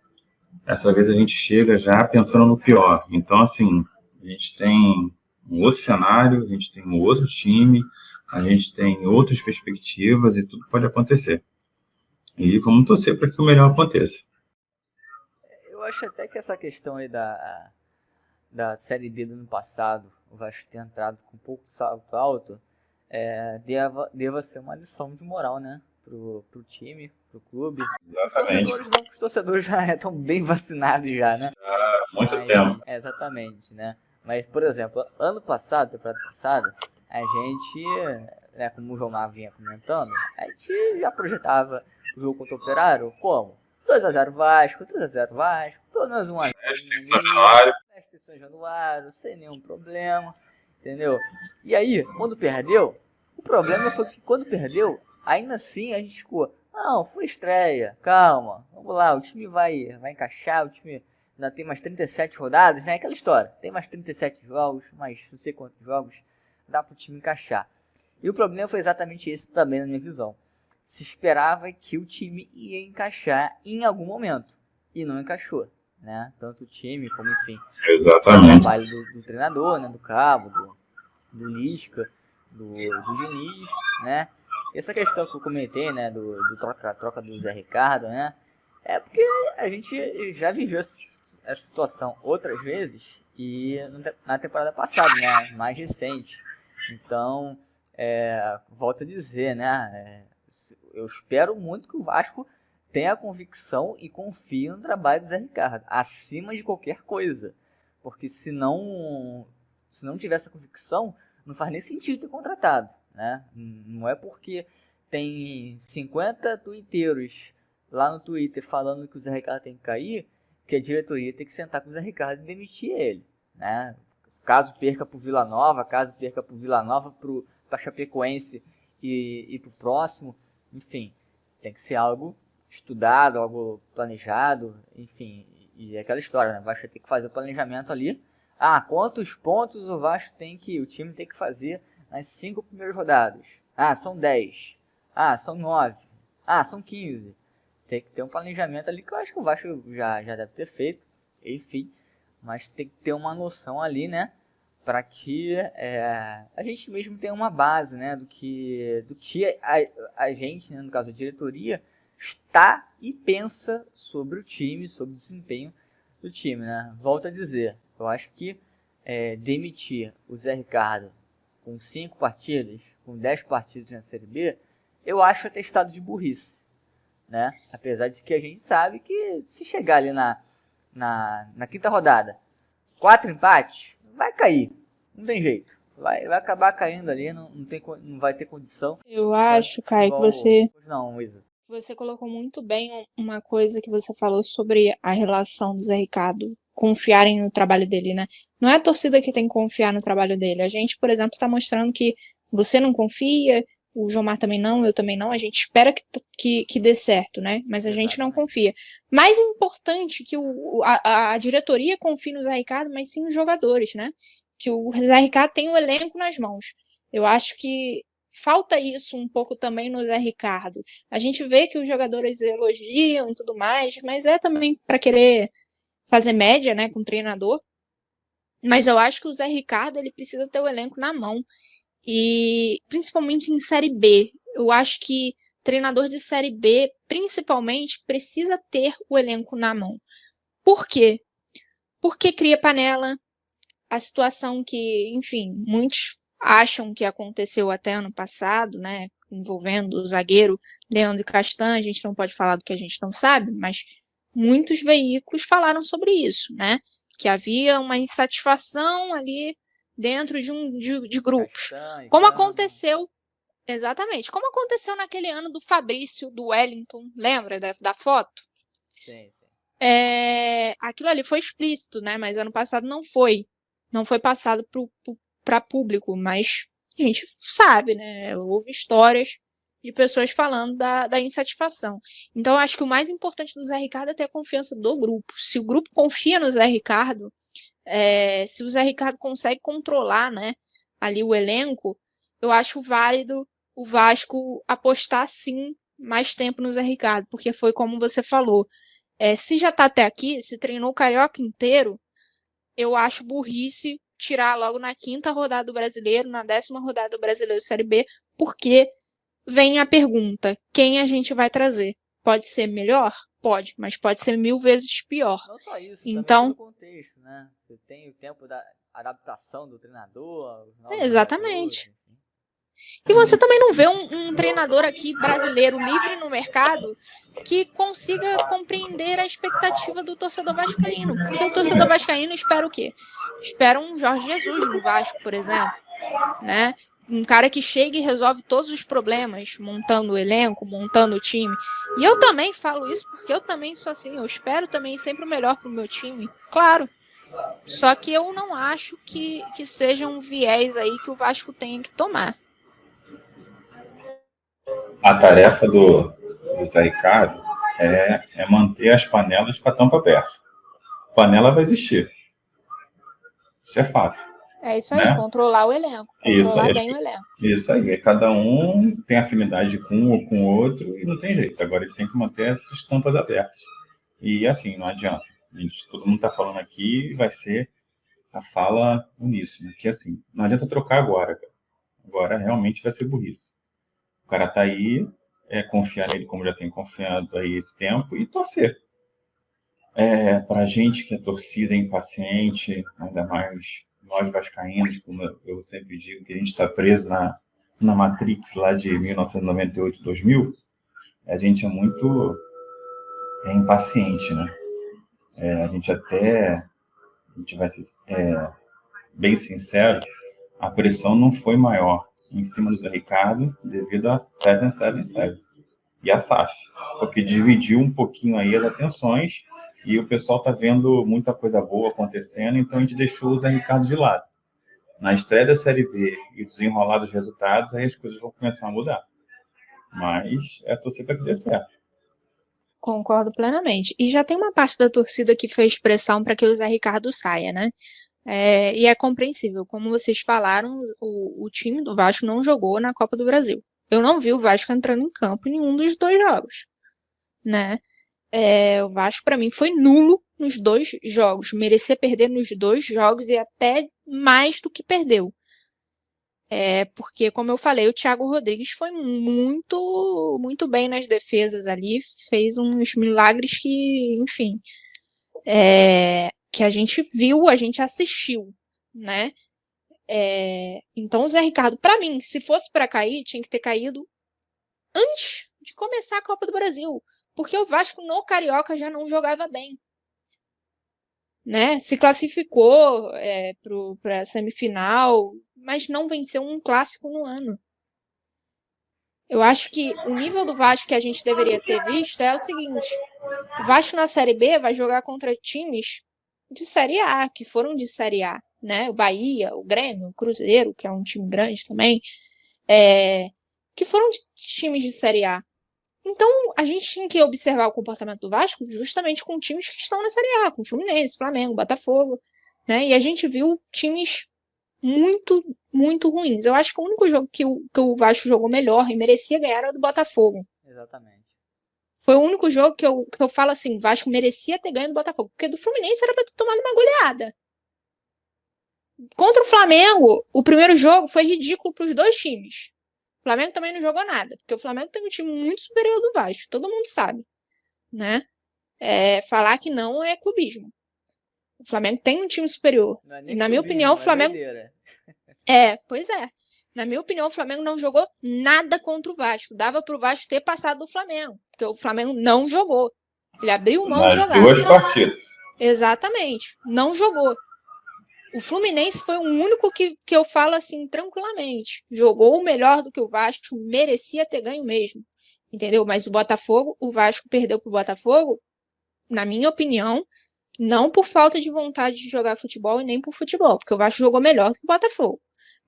Dessa vez a gente chega já pensando no pior. Então, assim, a gente tem um outro cenário, a gente tem um outro time, a gente tem outras perspectivas e tudo pode acontecer. E vamos torcer para que o melhor aconteça.
Eu acho até que essa questão aí da Série B do ano passado, o Vasco ter entrado com um pouco de salto alto, deva ser uma lição de moral, né? Pro time, pro clube.
Exatamente.
Os torcedores não, os torcedores já estão bem vacinados já, né?
Muito tempo.
Exatamente, né? Mas, por exemplo, ano passado, temporada passada, a gente, né, como o João Mar vinha comentando, a gente já projetava o jogo contra o Operário como? 2x0 Vasco, 3x0 Vasco, pelo menos 1x0 Mestre São Januário, sem nenhum problema, entendeu? E aí, quando perdeu, o problema foi que quando perdeu, ainda assim a gente ficou, não, foi estreia, calma, vamos lá, o time vai encaixar, o time ainda tem mais 37 rodadas, né? Aquela história, tem mais 37 jogos, mais não sei quantos jogos, dá pro time encaixar. E o problema foi exatamente esse também na minha visão. Se esperava que o time ia encaixar em algum momento, e não encaixou, né? Tanto o time como, enfim,
exatamente,
o trabalho do treinador, né? Do Cabo, do Lisca, do Diniz, né? Essa questão que eu comentei, né, do troca do Zé Ricardo, né, é porque a gente já viveu essa situação outras vezes e na temporada passada, né, mais recente. Então, volto a dizer, né, eu espero muito que o Vasco tenha a convicção e confie no trabalho do Zé Ricardo, acima de qualquer coisa. Porque se não tivesse a convicção, não faz nem sentido ter contratado. Né? Não é porque tem 50 tuiteiros lá no Twitter falando que o Zé Ricardo tem que cair, que a diretoria tem que sentar com o Zé Ricardo e demitir ele. Né? Caso perca para o Vila Nova, para a Chapecoense e para o próximo, enfim, tem que ser algo estudado, algo planejado, enfim, e é aquela história, né? O Vasco tem que fazer o planejamento ali. Quantos pontos o time tem que fazer nas 5 primeiras rodadas? São 10. São 9. São 15. Tem que ter um planejamento ali, que eu acho que o Vasco já deve ter feito, enfim. Mas tem que ter uma noção ali, né? Para que a gente mesmo tenha uma base, né? Do que a gente, né, no caso a diretoria, está e pensa sobre o time, sobre o desempenho do time, né? Volto a dizer, eu acho que demitir o Zé Ricardo com 5 partidas, com 10 partidas na Série B, eu acho atestado de burrice, né? Apesar de que a gente sabe que se chegar ali na quinta rodada, 4 empates, vai cair, não tem jeito. Vai acabar caindo ali, não vai ter condição.
Eu acho, Caio, que
Não, Isa.
você colocou muito bem uma coisa que você falou sobre a relação do Zé Ricardo confiarem no trabalho dele, né? Não é a torcida que tem que confiar no trabalho dele. A gente, por exemplo, está mostrando que você não confia, o Jomar também não, eu também não. A gente espera que dê certo, né? Mas a gente não confia. Mais importante que a diretoria confie no Zé Ricardo, mas sim os jogadores, né? Que o Zé Ricardo tem o elenco nas mãos. Eu acho que falta isso um pouco também no Zé Ricardo. A gente vê que os jogadores elogiam e tudo mais, mas é também para querer fazer média, né, com o treinador. Mas eu acho que o Zé Ricardo ele precisa ter o elenco na mão. E principalmente em Série B. Eu acho que treinador de Série B, principalmente, precisa ter o elenco na mão. Por quê? Porque cria panela. A situação que, enfim, muitos acham que aconteceu até ano passado, né, envolvendo o zagueiro Leandro Castan, a gente não pode falar do que a gente não sabe, mas muitos veículos falaram sobre isso, né, que havia uma insatisfação ali dentro de grupos. Como aconteceu, exatamente, como aconteceu naquele ano do Fabrício, do Wellington, lembra da foto?
Sim.
Aquilo ali foi explícito, né, mas ano passado não foi passado para público, mas a gente sabe, né? Houve histórias de pessoas falando da insatisfação. Então, eu acho que o mais importante do Zé Ricardo é ter a confiança do grupo. Se o grupo confia no Zé Ricardo, se o Zé Ricardo consegue controlar, né, ali o elenco, eu acho válido o Vasco apostar, sim, mais tempo no Zé Ricardo, porque foi como você falou. Se já tá até aqui, se treinou o Carioca inteiro, eu acho burrice tirar logo na 5ª rodada do Brasileiro, na 10ª rodada do Brasileiro Série B, porque vem a pergunta, quem a gente vai trazer? Pode ser melhor? Pode, mas pode ser 1000 vezes pior.
Não só isso,
então,
também pelo contexto, né? Você tem o tempo da adaptação do treinador.
Exatamente. E você também não vê um treinador aqui brasileiro livre no mercado que consiga compreender a expectativa do torcedor vascaíno. Porque o torcedor vascaíno espera o quê? Espera um Jorge Jesus no Vasco, por exemplo, né? Um cara que chega e resolve todos os problemas, montando o elenco, montando o time. E eu também falo isso porque eu também sou assim, eu espero também sempre o melhor pro meu time, claro. Só que eu não acho que seja um viés aí que o Vasco tenha que tomar.
A tarefa do Zé Ricardo é manter as panelas com a tampa aberta. Panela vai existir. Isso é fato.
É isso aí, né? Controlar o elenco. Controlar bem o elenco.
Isso aí. Cada um tem afinidade com um ou com o outro e não tem jeito. Agora ele tem que manter as tampas abertas. E assim, não adianta. Todo mundo está falando aqui e vai ser a fala uníssona. Que assim, não adianta trocar agora, cara. Agora realmente vai ser burrice. O cara tá aí, confiar nele como já tem confiado aí esse tempo e torcer. Pra gente que é torcida, é impaciente, ainda mais nós vascaínos, como eu sempre digo, que a gente está preso na Matrix lá de 1998, 2000, a gente é muito impaciente, né? A gente vai ser bem sincero, a pressão não foi maior em cima do Zé Ricardo devido a 777 e a SAF, porque dividiu um pouquinho aí as atenções e o pessoal tá vendo muita coisa boa acontecendo, então a gente deixou o Zé Ricardo de lado. Na estreia da Série B e desenrolar dos resultados, aí as coisas vão começar a mudar. Mas é torcer para que dê certo.
Concordo plenamente. E já tem uma parte da torcida que fez pressão para que o Zé Ricardo saia, né? E é compreensível. Como vocês falaram, o time do Vasco não jogou na Copa do Brasil. Eu não vi o Vasco entrando em campo em nenhum dos 2 jogos. né? O Vasco, pra mim, foi nulo nos 2 jogos. Merecia perder nos 2 jogos e até mais do que perdeu. Porque, como eu falei, o Thiago Rodrigues foi muito, muito bem nas defesas ali, fez uns milagres que, enfim, que a gente viu, a gente assistiu, né? Então, o Zé Ricardo, pra mim, se fosse pra cair, tinha que ter caído antes de começar a Copa do Brasil, porque o Vasco no Carioca já não jogava bem, né? Se classificou para a semifinal, mas não venceu um clássico no ano. Eu acho que o nível do Vasco que a gente deveria ter visto é o seguinte: o Vasco na Série B vai jogar contra times de Série A, que foram de Série A, né? O Bahia, o Grêmio, o Cruzeiro, que é um time grande também, que foram de times de Série A. Então, a gente tinha que observar o comportamento do Vasco justamente com times que estão na Série A, com Fluminense, Flamengo, Botafogo, né? E a gente viu times muito, muito ruins. Eu acho que o único jogo que o Vasco jogou melhor e merecia ganhar era o do Botafogo.
Exatamente.
Foi o único jogo que eu falo assim, o Vasco merecia ter ganho do Botafogo, porque do Fluminense era pra ter tomado uma goleada. Contra o Flamengo, o primeiro jogo foi ridículo pros 2 times. O Flamengo também não jogou nada, porque o Flamengo tem um time muito superior do Vasco, todo mundo sabe, né? Falar que não é clubismo. O Flamengo tem um time superior.
Não é
E
nem
na minha
clubismo,
opinião, o Flamengo...
doideira.
Pois é. Na minha opinião, o Flamengo não jogou nada contra o Vasco. Dava pro Vasco ter passado do Flamengo, porque o Flamengo não jogou. Ele abriu mão de jogar.
Nas 2 partidas.
Exatamente. Não jogou. O Fluminense foi o único que eu falo assim tranquilamente. Jogou melhor do que o Vasco, merecia ter ganho mesmo. Entendeu? Mas o Vasco perdeu pro Botafogo, na minha opinião, não por falta de vontade de jogar futebol e nem por futebol, porque o Vasco jogou melhor do que o Botafogo.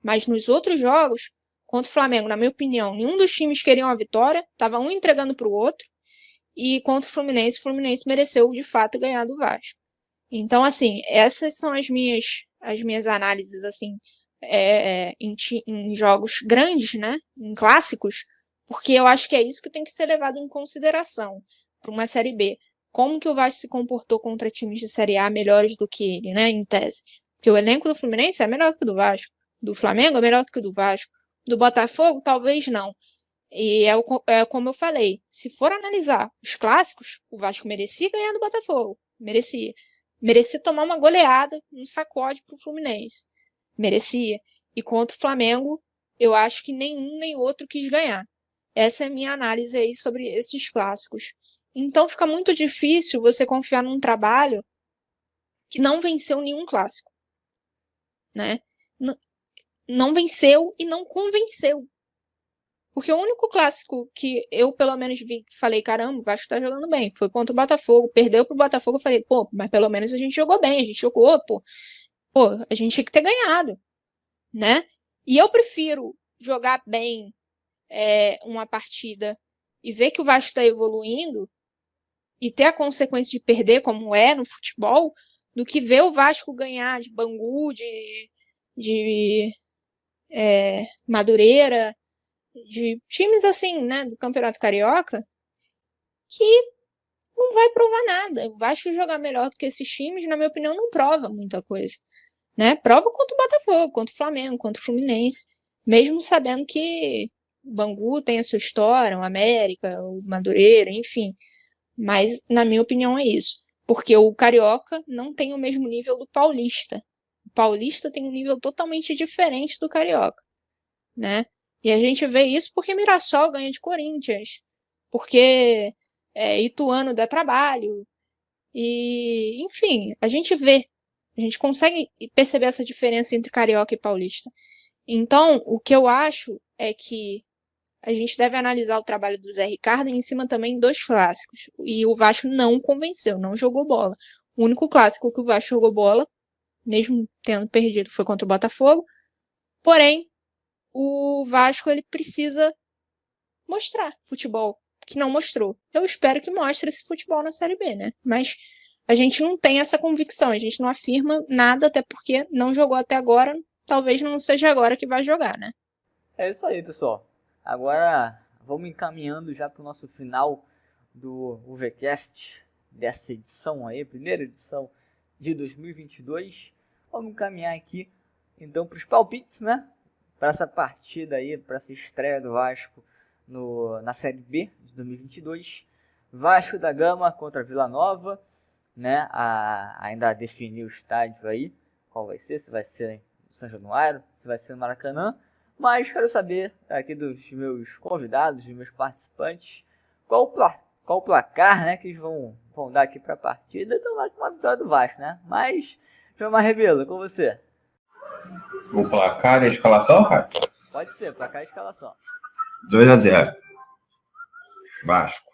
Mas nos outros jogos, contra o Flamengo, na minha opinião, nenhum dos times queria uma vitória, tava um entregando pro outro, e contra o Fluminense mereceu de fato ganhar do Vasco. Então, assim, essas são as minhas análises, assim, em jogos grandes, né, em clássicos, porque eu acho que é isso que tem que ser levado em consideração para uma Série B. Como que o Vasco se comportou contra times de Série A melhores do que ele, né, em tese. Porque o elenco do Fluminense é melhor do que o do Vasco, do Flamengo é melhor do que o do Vasco, do Botafogo talvez não. E como eu falei, se for analisar os clássicos, o Vasco merecia ganhar do Botafogo, merecia tomar uma goleada, um sacode pro Fluminense. Merecia. E contra o Flamengo, eu acho que nenhum nem outro quis ganhar. Essa é a minha análise aí sobre esses clássicos. Então fica muito difícil você confiar num trabalho que não venceu nenhum clássico, né? Não venceu e não convenceu. Porque o único clássico que eu, pelo menos, vi, falei, caramba, o Vasco tá jogando bem, foi contra o Botafogo. Perdeu pro Botafogo, eu falei, pô, mas pelo menos a gente jogou bem, a gente jogou, pô, a gente tinha que ter ganhado, né? E eu prefiro jogar bem uma partida e ver que o Vasco tá evoluindo e ter a consequência de perder, como é no futebol, do que ver o Vasco ganhar de Bangu, de Madureira, de times assim, né, do Campeonato Carioca, que não vai provar nada. O Vasco jogar melhor do que esses times, na minha opinião, não prova muita coisa, né? Prova contra o Botafogo, contra o Flamengo, contra o Fluminense, mesmo sabendo que o Bangu tem a sua história, o América, o Madureira, enfim. Mas, na minha opinião, é isso. Porque o Carioca não tem o mesmo nível do Paulista. O Paulista tem um nível totalmente diferente do Carioca, né? E a gente vê isso porque Mirassol ganha de Corinthians, porque Ituano dá trabalho, e enfim, a gente consegue perceber essa diferença entre Carioca e Paulista. Então, o que eu acho é que a gente deve analisar o trabalho do Zé Ricardo em cima também dos clássicos. E o Vasco não convenceu, não jogou bola. O único clássico que o Vasco jogou bola, mesmo tendo perdido, foi contra o Botafogo. Porém, o Vasco ele precisa mostrar futebol, que não mostrou. Eu espero que mostre esse futebol na Série B, né? Mas a gente não tem essa convicção, a gente não afirma nada, até porque não jogou até agora, talvez não seja agora que vai jogar, né?
É isso aí, pessoal. Agora vamos encaminhando já para o nosso final do UVCast, dessa edição aí, primeira edição de 2022. Vamos caminhar aqui, então, para os palpites, né? Para essa partida aí, para essa estreia do Vasco na Série B de 2022. Vasco da Gama contra Vila Nova, né? Ainda definir o estádio aí, qual vai ser, se vai ser no São Januário, se vai ser no Maracanã. Mas quero saber aqui dos meus convidados, dos meus participantes, qual o placar, né, que eles vão dar aqui para a partida. Então, vai com uma vitória do Vasco, né? Mas, João Rebelo, com você.
O placar e a escalação, cara?
Pode ser, placar e escalação.
2-0. Vasco.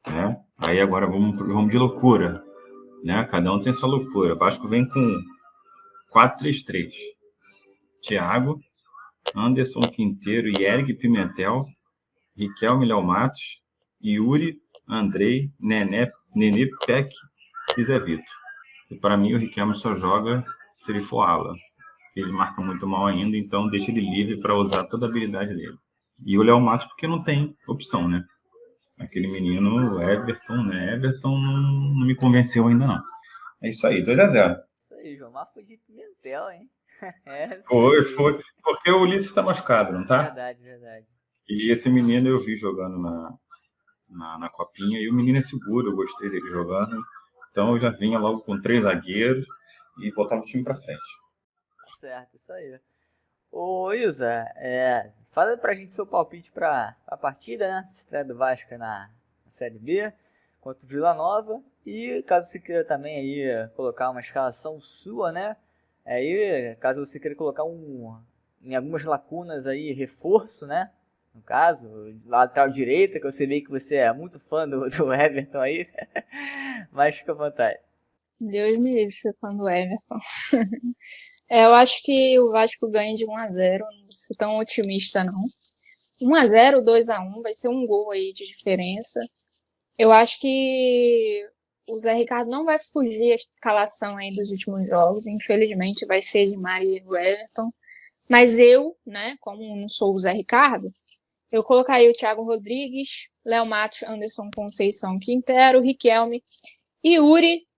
Né? Aí agora vamos de loucura. Né? Cada um tem sua loucura. Vasco vem com 4-3-3. Thiago, Anderson Quinteiro, Yerg Pimentel, Riquelme, Léo Matos, Yuri, Andrei, Nenê, Peck e Zé Vitor. E para mim o Riquelme só joga se ele for ala. Ele marca muito mal ainda, então deixa ele livre para usar toda a habilidade dele. E o Léo Matos porque não tem opção, né? Aquele menino, Everton, né? Everton não me convenceu ainda não. É isso aí, 2-0.
Isso aí, João Marcos foi de Pimentel, hein?
Foi. Porque o Ulisses está machucado, não tá?
Verdade.
E esse menino eu vi jogando na Copinha, e o menino é seguro, eu gostei dele jogando. Então eu já vinha logo com 3 zagueiros e botava o time para frente.
Certo, isso aí. Ô Isa, fala pra gente seu palpite pra partida, né? Estreia do Vasco na Série B contra o Vila Nova. E caso você queira também aí colocar uma escalação sua, né? Aí, caso você queira colocar em algumas lacunas aí, reforço, né? No caso, lateral direita, que eu sei que você é muito fã do Everton aí. Mas fica à vontade.
Deus me livre de ser fã do Everton. Eu acho que o Vasco ganha de 1-0, não vou ser tão otimista não. 1-0, 2-1, vai ser um gol aí de diferença. Eu acho que o Zé Ricardo não vai fugir a escalação aí dos últimos jogos, infelizmente vai ser de Maria e o Everton. Mas eu, né, como não sou o Zé Ricardo, eu colocaria o Thiago Rodrigues, Léo Matos, Anderson Conceição, Quintero, Riquelme e Yuri.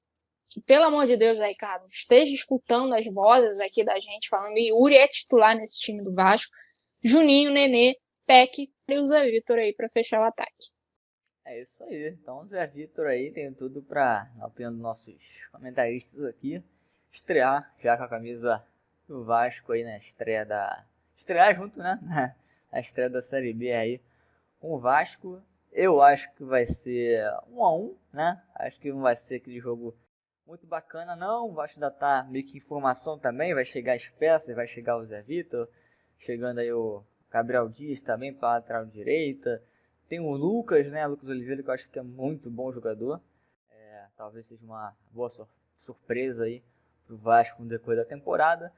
Que, pelo amor de Deus, Zé Ricardo, esteja escutando as vozes aqui da gente falando Yuri é titular nesse time do Vasco, Juninho, Nenê, Peck e o Zé Vitor aí para fechar o ataque.
É isso aí. Então o Zé Vitor aí tem tudo para, na opinião dos nossos comentaristas aqui, estrear já com a camisa do Vasco aí na estrear junto, né? Na estreia da Série B aí com o Vasco. Eu acho que vai ser 1-1, né? Acho que não vai ser aquele jogo muito bacana, não. O Vasco ainda tá meio que em formação também. Vai chegar as peças, vai chegar o Zé Vitor. Chegando aí o Gabriel Dias também para a lateral direita. Tem o Lucas, né? Lucas Oliveira, que eu acho que é muito bom jogador. Talvez seja uma boa surpresa aí pro Vasco no decorrer da temporada.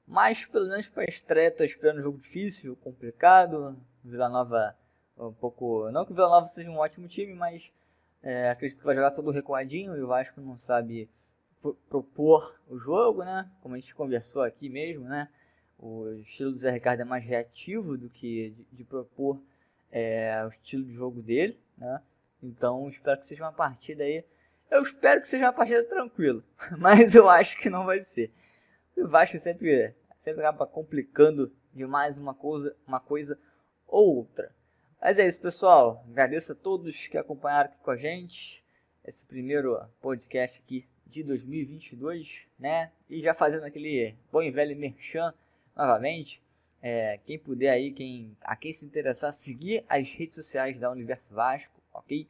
Mas pelo menos para a estreia, tô esperando um jogo difícil, complicado. Vila Nova um pouco... Não que o Vila Nova seja um ótimo time, mas acredito que vai jogar todo recuadinho e o Vasco não sabe propor o jogo, né? Como a gente conversou aqui mesmo, né? O estilo do Zé Ricardo é mais reativo do que de propor o estilo de jogo dele, né? Então espero que seja uma partida aí. Eu espero que seja uma partida tranquila, mas eu acho que não vai ser. O Vasco sempre acaba complicando demais uma coisa ou outra. Mas é isso, pessoal. Agradeço a todos que acompanharam aqui com a gente esse primeiro podcast aqui de 2022, né? E já fazendo aquele bom e velho merchan novamente. Quem puder aí, quem se interessar, seguir as redes sociais da Universo Vasco, ok?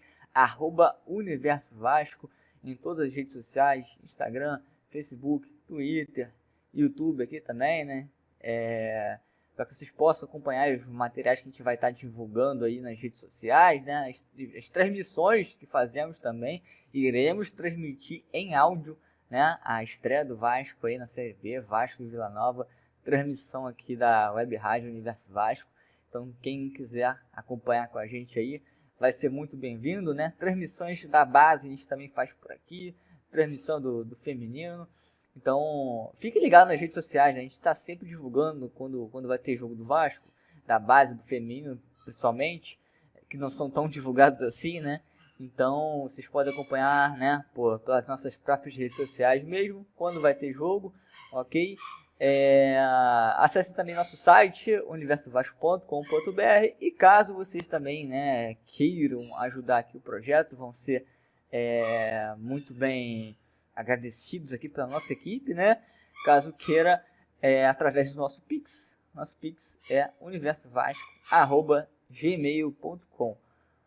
@Universo Vasco em todas as redes sociais, Instagram, Facebook, Twitter, YouTube aqui também, né? Para que vocês possam acompanhar os materiais que a gente vai estar divulgando aí nas redes sociais, né? As transmissões que fazemos também, iremos transmitir em áudio, né? A estreia do Vasco aí na Série B, Vasco e Vila Nova, transmissão aqui da Web Rádio Universo Vasco. Então quem quiser acompanhar com a gente aí, vai ser muito bem-vindo, né? Transmissões da base a gente também faz por aqui, transmissão do feminino. Então, fique ligado nas redes sociais, né? A gente está sempre divulgando quando vai ter jogo do Vasco, da base, do feminino, principalmente. que não são tão divulgados assim, né? Então, vocês podem acompanhar, né, pelas nossas próprias redes sociais mesmo, quando vai ter jogo, ok? Acesse também nosso site, universovasco.com.br, e caso vocês também, né, queiram ajudar aqui o projeto, vão ser muito bem agradecidos aqui pela nossa equipe, né? Caso queira, através do nosso Pix. Nosso Pix é universovasco@gmail.com.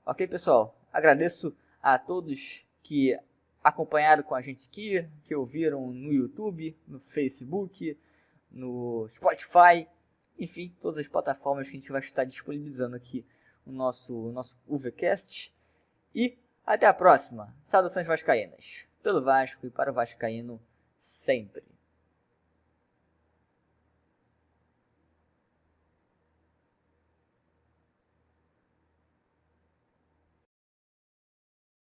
Ok, pessoal? Agradeço a todos que acompanharam com a gente aqui, que ouviram no YouTube, no Facebook, no Spotify, enfim, todas as plataformas que a gente vai estar disponibilizando aqui o nosso UVCast. E até a próxima. Saudações vascaínas. Pelo Vasco e para o Vascaíno sempre.